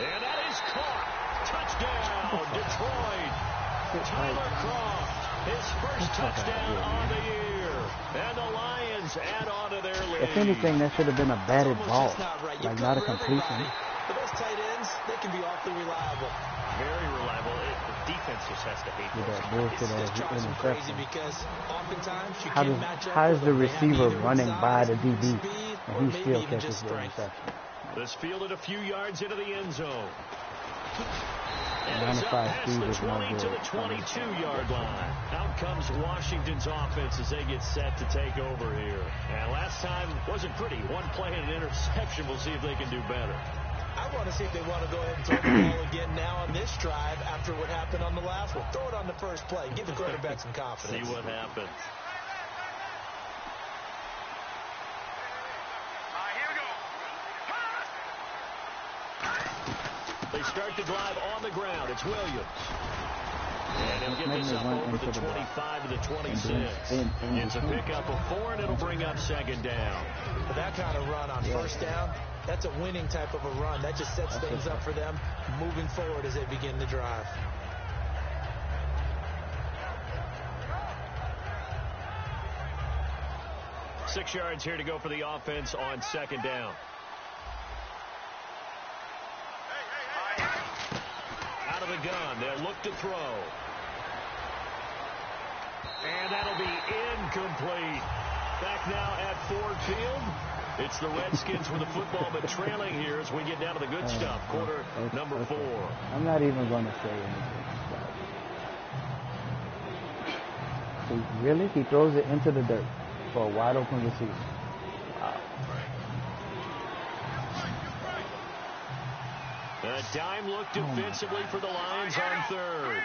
And that is caught. Touchdown, Detroit. Tyler Croft, his first touchdown on the year. And the Lions add on to their lead. If anything, that should have been a batted ball. Like, not a completion. But those tight ends, they can be awfully reliable. Very reliable. The defense just has to hate that It's drives them crazy because oftentimes you how can't match up. how is the with them. receiver They have running either by the inside DB speed or and he maybe still even catches just the strength. interception? This fielded a few yards into the end zone. And 95 he's up past speed the is no 20 to good. the 22-yard line. Out comes Washington's offense as they get set to take over here. And last time wasn't pretty. One play and an interception. We'll see if they can do better. I want to see if they want to go ahead and throw the ball again now on this drive after what happened on the last one. Throw it on the first play. Give the quarterback some confidence. See what happens. They start the drive on the ground. It's Williams. And he'll get this up over the 25 to the 26. It's a pickup of 4, and it'll bring up second down. For that kind of run on first down, that's a winning type of a run. That just sets things up for them moving forward as they begin the drive. Six yards here to go for the offense on second down. Out of the gun, they'll look to throw. And that'll be incomplete. Back now at Ford Field. It's the Redskins with the football, but trailing here as we get down to the good stuff. Quarter number 4. I'm not even going to say anything. Really? He throws it into the dirt for a wide open receiver. Wow. A dime look defensively for the Lions on third.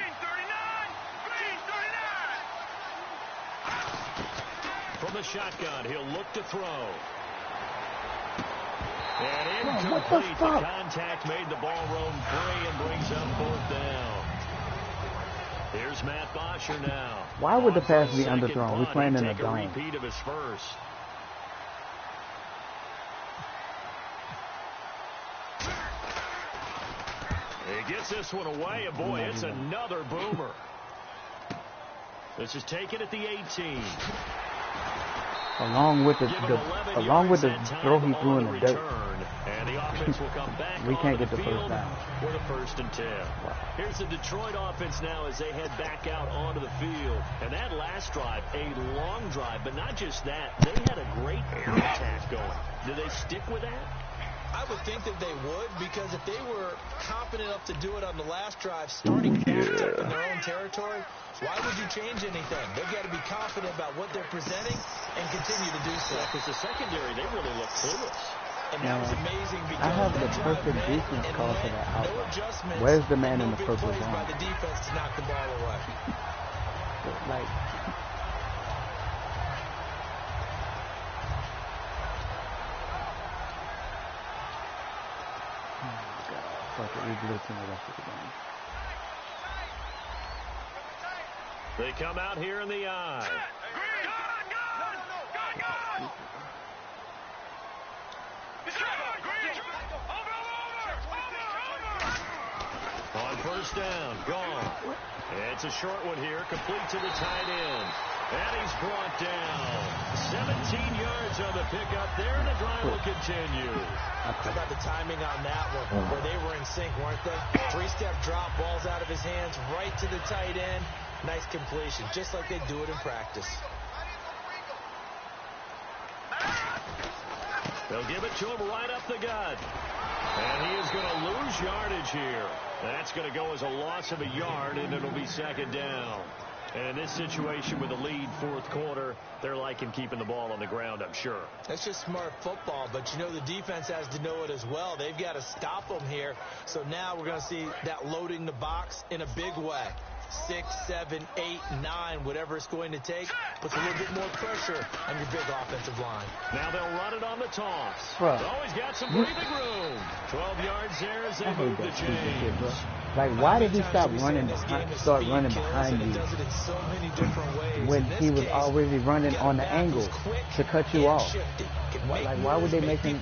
From the shotgun, he'll look to throw. And incomplete. The contact made the ball roam free and brings up 4th down. Here's Matt Bosher now. Why would the pass be underthrown? We're playing in a dome. Repeat of his first. He gets this one away, and boy, it's another boomer. This is taken at the 18. Along with the throw he threw in the dirt. And the offense will come back we can't get the field first down. with a 1st and 10. Wow. Here's the Detroit offense now as they head back out onto the field. And that last drive, a long drive, but not just that. They had a great air attack going. Do they stick with that? I would think that they would, because if they were confident enough to do it on the last drive, starting in their own territory, why would you change anything? They've got to be confident about what they're presenting and continue to do so. Because the secondary, they really look clueless. And that was amazing because I have the perfect defense call for that outlet. Where's the man in the purple zone? By the defense to knock the ball away. Like, They come out here in the eye. On first down, gone. It's a short one here, complete to the tight end. And he's brought down. 17 yards on the pickup there, and the drive will continue. How about the timing on that one, where they were in sync, weren't they? 3-step drop, balls out of his hands, right to the tight end. Nice completion, just like they do it in practice. They'll give it to him right up the gut. And he is going to lose yardage here. That's going to go as a loss of a yard, and it'll be second down. And in this situation with a lead fourth quarter, they're liking keeping the ball on the ground, I'm sure. That's just smart football, but you know the defense has to know it as well. They've got to stop them here. So now we're going to see that loading the box in a big way. 6, 7, 8, 9, whatever it's going to take, puts a little bit more pressure on your big offensive line. Now they'll run it on the toss. Bro. Always got some breathing room. 12 yards there as they move the chains. Like, why did he start running behind you when he was already running on the angle to cut you off? Like, why would they make him...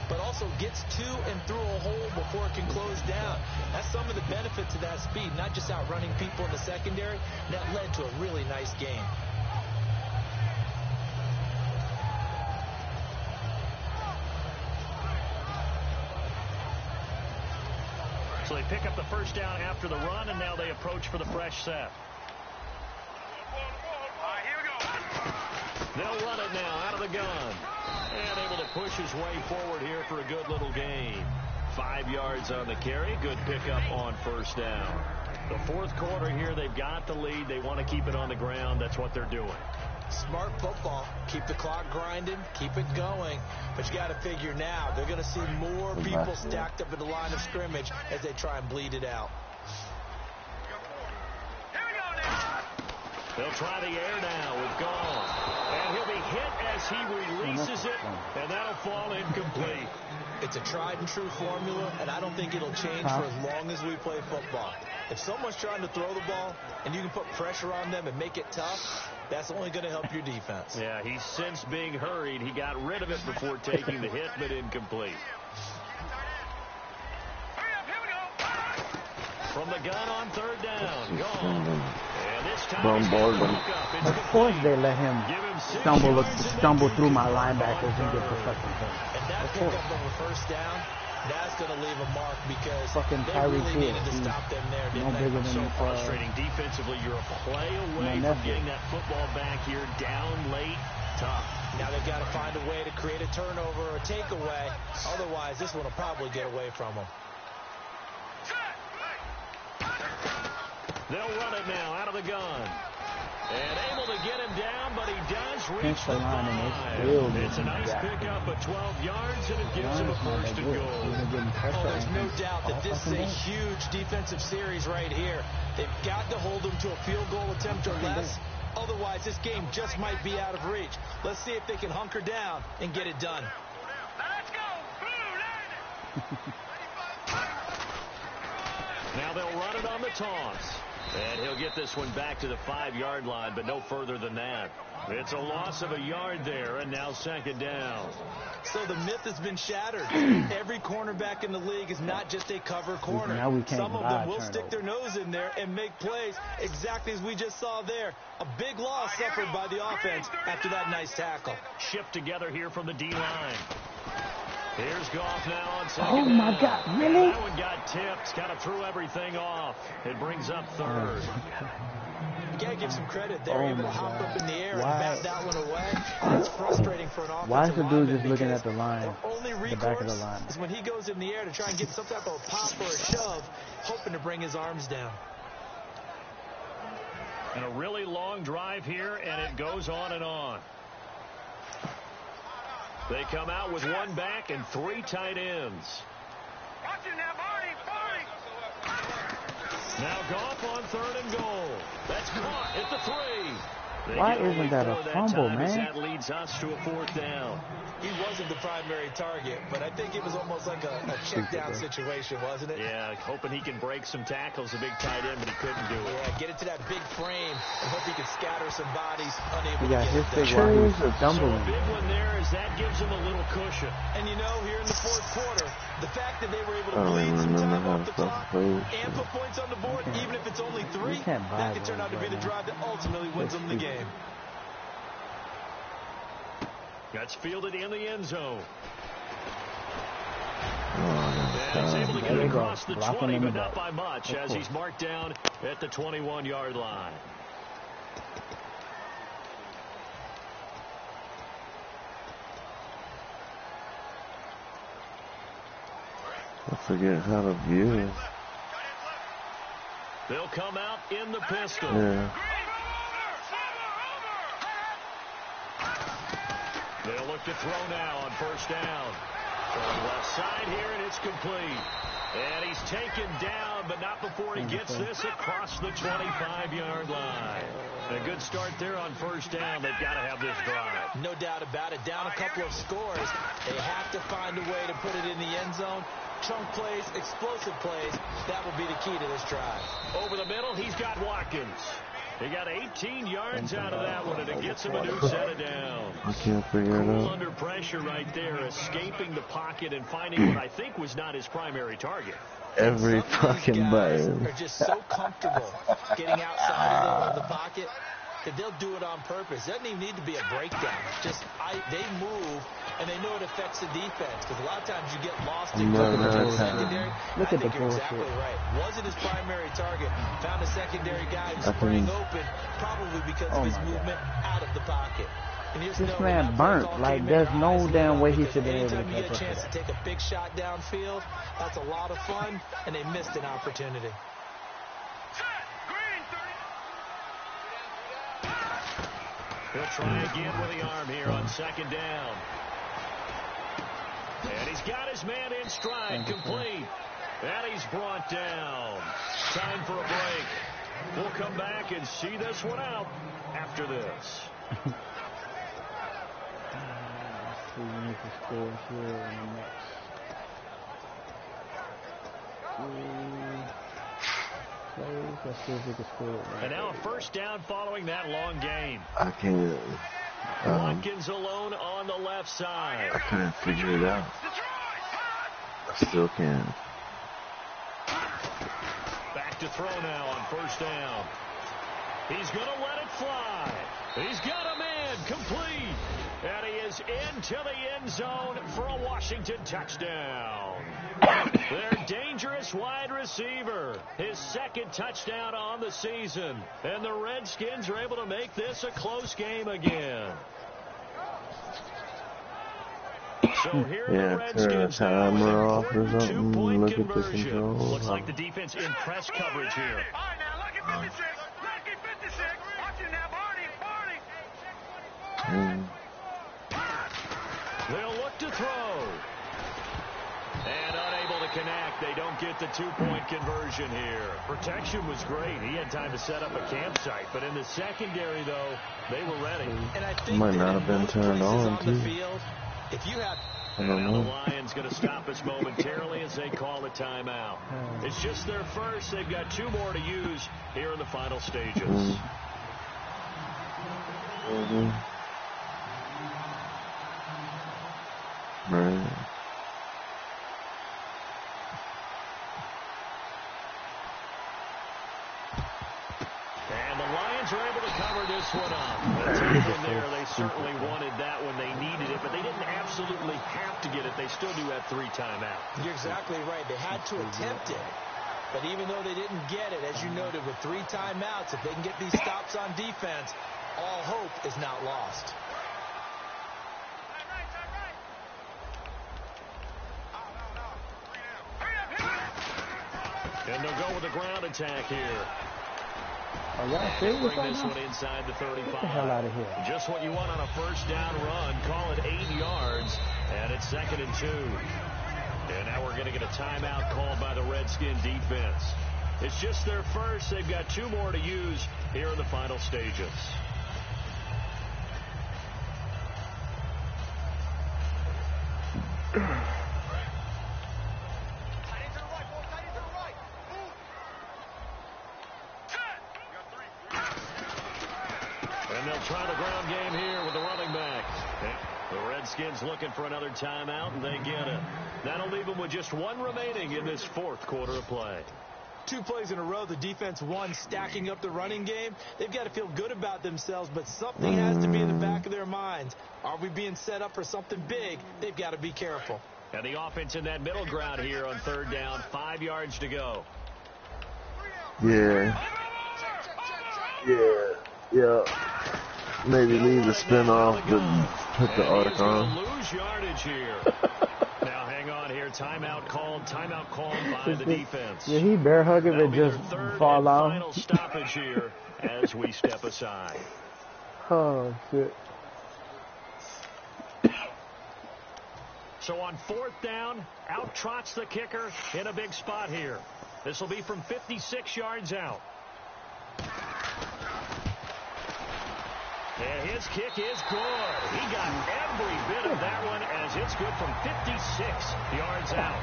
But also gets to and through a hole before it can close down. That's some of the benefits of that speed, not just outrunning people in the secondary. That led to a really nice game. So they pick up the first down after the run, and now they approach for the fresh set. They'll run it now out of the gun. And able to push his way forward here for a good little gain. 5 yards on the carry. Good pickup on first down. The fourth quarter here, they've got the lead. They want to keep it on the ground. That's what they're doing. Smart football. Keep the clock grinding. Keep it going. But you got to figure now, they're going to see more people stacked up in the line of scrimmage as they try and bleed it out. They'll try the air now with Gall. And he'll be hit as he releases it, and that'll fall incomplete. It's a tried-and-true formula, and I don't think it'll change for as long as we play football. If someone's trying to throw the ball and you can put pressure on them and make it tough, that's only going to help your defense. Yeah, he's since being hurried. He got rid of it before taking the hit, but incomplete. From the gun on third down. Gone. And this time of course they let him stumble through my linebackers and get the fucking hit. And that pickup of a first down, that's going to leave a mark because fucking they really needed to stop them there, didn't they? So frustrating. Defensively, you're a play away from getting that football back here down late. Tough. Now they've got to find a way to create a turnover or a takeaway. Otherwise, this one will probably get away from them. They'll run it now out of the gun. And able to get him down, but he does reach the 5. It's a nice pickup of 12 yards, and it gives him a first and goal. Oh, there's no doubt that this is a huge defensive series right here. They've got to hold them to a field goal attempt or less. Otherwise, this game just might be out of reach. Let's see if they can hunker down and get it done. Let's go. Now they'll run it on the toss. And he'll get this one back to the 5-yard line, but no further than that. It's a loss of a yard there, and now second down. So the myth has been shattered. Every cornerback in the league is not just a cover corner. Some of them will stick their nose in there and make plays exactly as we just saw there. A big loss suffered by the offense after that nice tackle. Shift together here from the D-line. Here's Goff now on second down. Oh, my God, really? That one got tipped. Kind of threw everything off. It brings up third. You got to give some credit. They're able to hop up in the air and bat that one away. It's frustrating for an offensive Why is the dude just lineman looking at the line, only the back of the line? Is when he goes in the air to try and get some type of a pop or a shove, hoping to bring his arms down. And a really long drive here, and it goes on and on. They come out with one back and 3 tight ends. Watch it now, Barney. Now Goff on third and goal. That's caught at the 3. Why isn't that a fumble, man? That leads us to a fourth down. He wasn't the primary target, but I think it was almost like a check down situation, wasn't it? Yeah, hoping he can break some tackles, a big tight end, but he couldn't do it. Yeah, get it to that big frame and hope he can scatter some bodies, unable to get it there. So a big one there is that gives him a little cushion. And you know, here in the fourth quarter, the fact that they were able to bleed some time off the clock and put points on the board, even if it's only 3, that could turn out to be the drive that ultimately wins them the game. That's fielded in the end zone. And he's able to get it across the 20, but not by much, as he's marked down at the 21-yard line. I forget how to view it. They'll come out in the pistol. Yeah. They'll look to throw now on first down. From left side here, and it's complete. And he's taken down, but not before he gets this across the 25-yard line. A good start there on first down. They've got to have this drive. No doubt about it. Down a couple of scores. They have to find a way to put it in the end zone. Chunk plays, explosive plays. That will be the key to this drive. Over the middle, he's got Watkins. He got 18 yards out of that one, and it gets him a new set of downs. I can't figure it out. Under pressure right there, escaping the pocket and finding what I think was not his primary target. Every fucking button. Are just so comfortable getting outside of the pocket that they'll do it on purpose. It doesn't even need to be a breakdown. Just they move, and they know it affects the defense. Because a lot of times you get lost in the secondary. Look at the you're exactly right. Wasn't his primary target. Found a secondary guy who sprang open, probably because of his movement out of the pocket. And this man burnt. Like, there's no damn way he should be able to anytime you get a catch chance to take a big shot downfield, that's a lot of fun, and they missed an opportunity. He'll try again with the arm here on second down. And he's got his man in stride, complete. And he's brought down. Time for a break. We'll come back and see this one out after this. We need to score here in the next. Let's see if we can score it. And now a first down following that long game. I can't. Watkins alone on the left side. I couldn't figure it out. I still can't. Back to throw now on first down. He's going to let it fly. He's got a man complete. And he is into the end zone for a Washington touchdown. Their dangerous wide receiver. His second touchdown on the season. And the Redskins are able to make this a close game again. So here the Redskins now with a 2-point conversion. Looks like the defense in press coverage here. All right, now look at 56. Look at 56. Watch it now, Barney. They'll look to throw. And unable to connect. They don't get the 2-point conversion here. Protection was great. He had time to set up a campsite. But in the secondary, though, they were ready. And I think might not have been turned on, too. If you have... I don't know. The Lions going to stop us momentarily as they call a timeout. It's just their first. They've got 2 more to use here in the final stages. Right. And the Lions are able to cover this one up. The tackle there, they certainly wanted that when they needed it, but they didn't absolutely have to get it. They still do have 3 timeouts. You're exactly right. They had to attempt it. But even though they didn't get it, as you noted, with 3 timeouts, if they can get these stops on defense, all hope is not lost. And they'll go with the ground attack here. Are y'all serious Bring right this now? one inside the 35. Get the hell out of here. Just what you want on a first down run. Call it 8 yards, and it's 2nd and 2. And now we're going to get a timeout called by the Redskin defense. It's just their first. They've got 2 more to use here in the final stages. And they'll try the ground game here with the running back. The Redskins looking for another timeout, and they get it. That'll leave them with just 1 remaining in this 4th quarter of play. 2 plays in a row, the defense won, stacking up the running game. They've got to feel good about themselves, but something has to be in the back of their minds. Are we being set up for something big? They've got to be careful. And the offense in that middle ground here on 3rd down, 5 yards to go. Yeah. Maybe leave the spin off, but put the arc on. Lose yardage here. Now hang on here. Timeout called by the defense. Yeah, he bear hug him and just fall out. Final stoppage here as we step aside. Oh shit. So on 4th down, out trots the kicker in a big spot here. This will be from 56 yards out. And his kick is good. He got every bit of that one as it's good from 56 yards out.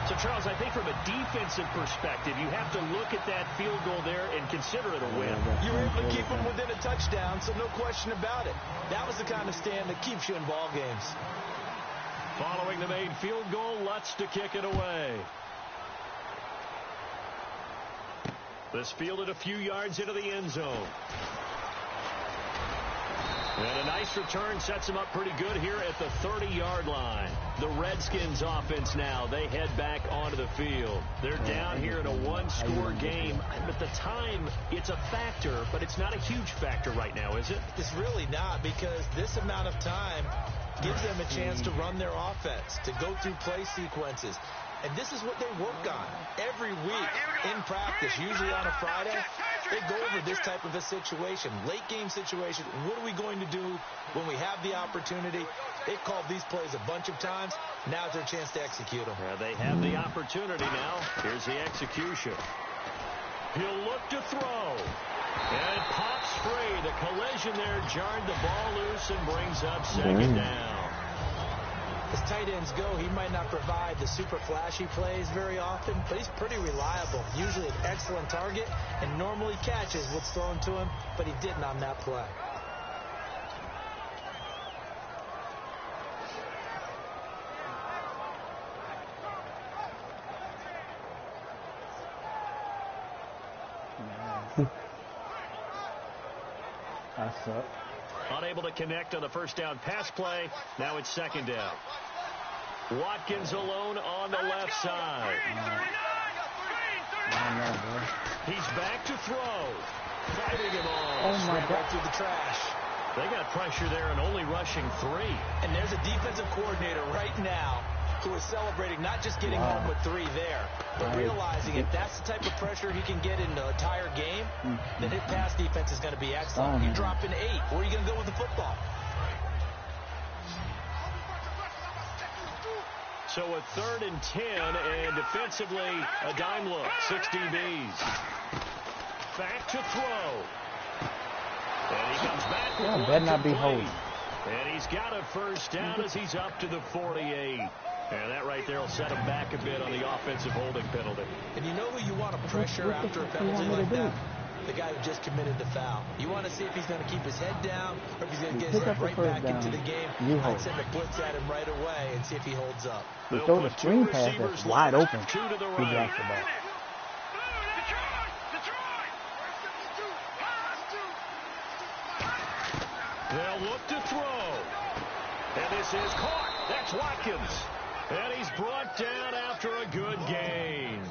So, Charles, I think from a defensive perspective, you have to look at that field goal there and consider it a win. You were able to keep them within a touchdown, so no question about it. That was the kind of stand that keeps you in ball games. Following the made field goal, Lutz to kick it away. This fielded a few yards into the end zone. And a nice return sets him up pretty good here at the 30-yard line. The Redskins offense now, they head back onto the field. They're down here in a one-score game. At the time, it's a factor, but it's not a huge factor right now, is it? It's really not, because this amount of time gives them a chance to run their offense, to go through play sequences. And this is what they work on every week in practice, usually on a Friday. They go over this type of a situation, late game situation. What are we going to do when we have the opportunity? They've called these plays a bunch of times. Now it's their chance to execute them. Yeah, they have the opportunity now. Here's the execution. He'll look to throw. And it pops free. The collision there jarred the ball loose and brings up second down. As tight ends go, he might not provide the super flashy plays very often, but he's pretty reliable. Usually an excellent target and normally catches what's thrown to him, but he didn't on that play. I suck. Unable to connect on the first down pass play. Now it's second down. Watkins alone on the left side. He's back to throw. Fighting him all. Oh, my God. Right through the trash. They got pressure there and only rushing 3. And there's a defensive coordinator right now who is celebrating not just getting home with 3 there, but realizing if that's the type of pressure he can get in the entire game, then his pass defense is going to be excellent. You drop in 8. Where are you going to go with the football? So a 3rd and 10, and defensively, a dime look. 6 DBs. Back to throw. And he comes back with one better not be holding. And he's got a first down as he's up to the 48. And that right there will set him back a bit on the offensive holding penalty. And you know who you want to pressure after a penalty like that? The guy who just committed the foul. You want to see if he's going to keep his head down or if he's going to get his head right back into the game. I'd send a blitz at him right away and see if he holds up. You throw the screen pass that's wide open. 2 to the He right. drops the ball. They'll look to throw. And this is caught. That's Watkins. And he's brought down after a good gain.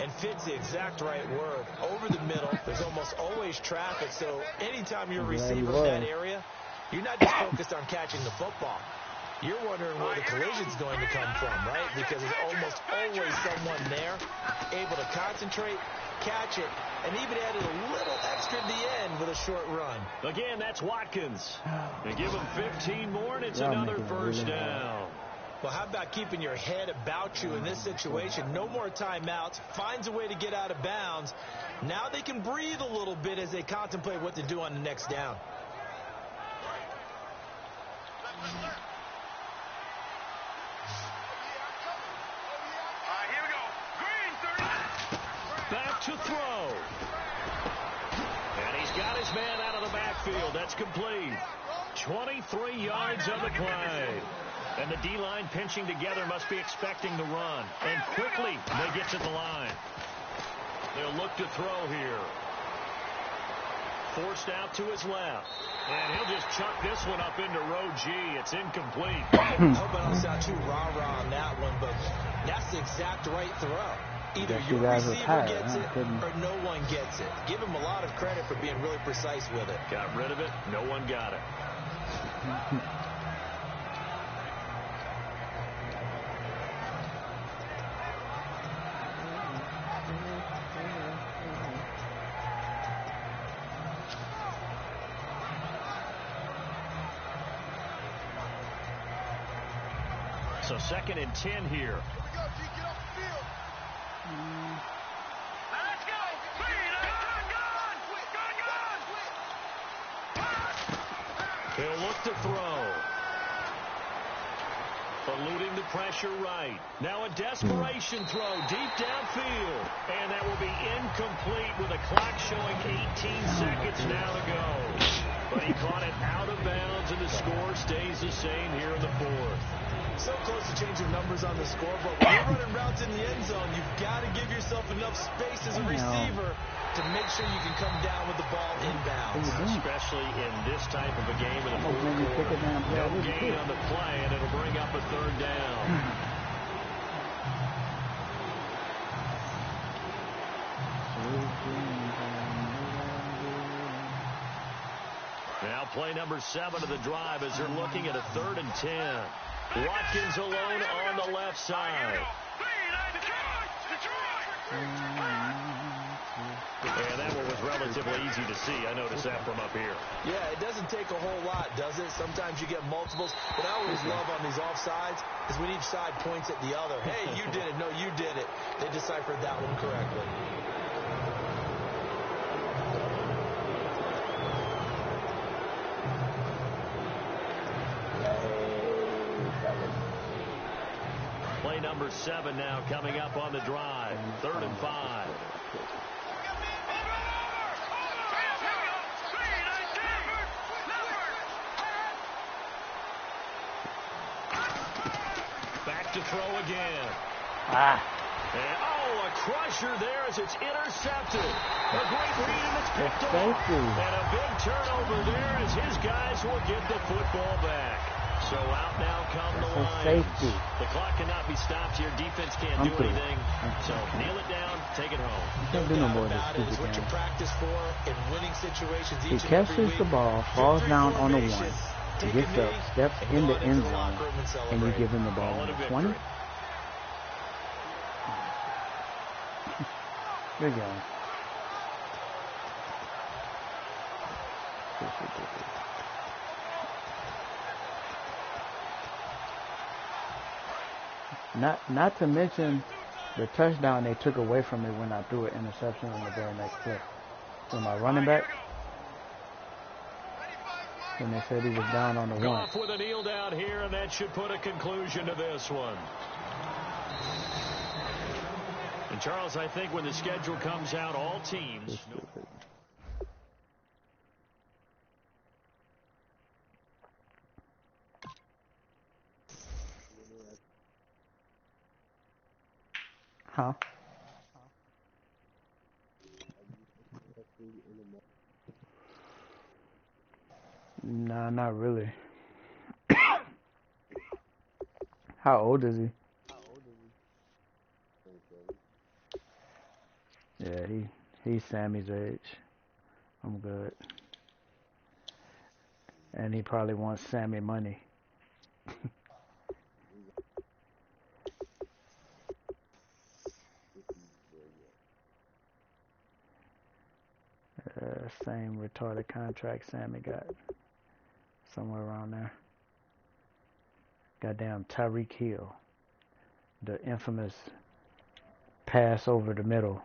And fit's the exact right word. Over the middle, there's almost always traffic, so anytime you're a receiver in that area, you're not just focused on catching the football. You're wondering where the collision's going to come from, right? Because there's almost always someone there able to concentrate, catch it, and even added a little extra at the end with a short run. Again, that's Watkins. They give him 15 more, and it's another first down. Well, how about keeping your head about you in this situation? No more timeouts. Finds a way to get out of bounds. Now they can breathe a little bit as they contemplate what to do on the next down. Here we go. Green 30. Back to throw. And he's got his man out of the backfield. That's complete. 23 yards on the play. And the D-line pinching together must be expecting the run. And quickly, they get to the line. They'll look to throw here. Forced out to his left. And he'll just chuck this one up into row G. It's incomplete. I hope I don't sound too rah-rah on that one, but that's the exact right throw. Either your receiver gets it or no one gets it. Give him a lot of credit for being really precise with it. Got rid of it. No one got it. So 2nd and 10 here. Let's go. He'll look to throw. Eluding the pressure right. Now a desperation throw deep downfield. And that will be incomplete with a clock showing 18 seconds now to go. But he caught it out of bounds, and the score stays the same here in the 4th. So close to changing numbers on the score, but when you're running routes in the end zone, you've got to give yourself enough space as a receiver to make sure you can come down with the ball inbounds. Especially in this type of a game in the 4th quarter. No gain on the play, and it'll bring up a 3rd down. Now play number 7 of the drive as they're looking at a 3rd and 10. Watkins alone on the left side. And that one was relatively easy to see. I noticed that from up here. Yeah, it doesn't take a whole lot, does it? Sometimes you get multiples. What I always love on these offsides is when each side points at the other. Hey, you did it. No, you did it. They deciphered that one correctly. Play number 7 now coming up on the drive. 3rd and 5. Back to throw again. And, a crusher there as it's intercepted. A great read and it's picked off. And a big turnover there as his guys will get the football back. So out now come the Lions. The clock cannot be stopped here. Defense can't do anything. So kneel it down, take it home. You can't do no more of this That is stupid what you game. practice for in winning situations He each and every catches week. the ball, falls down on the 1, gets up, steps in the end zone, and you give him the ball on the 20. Good game. This is ridiculous. Not to mention the touchdown they took away from me when I threw an interception in the very next play. So my running back, when they said he was down on the 1. Goff with a kneel down here, and that should put a conclusion to this one. And Charles, I think when the schedule comes out, all teams. Huh? Nah, not really. How old is he? Yeah, he's Sammy's age. I'm good. And he probably wants Sammy money. Same retarded contract Sammy got. Somewhere around there. Goddamn Tyreek Hill. The infamous pass over the middle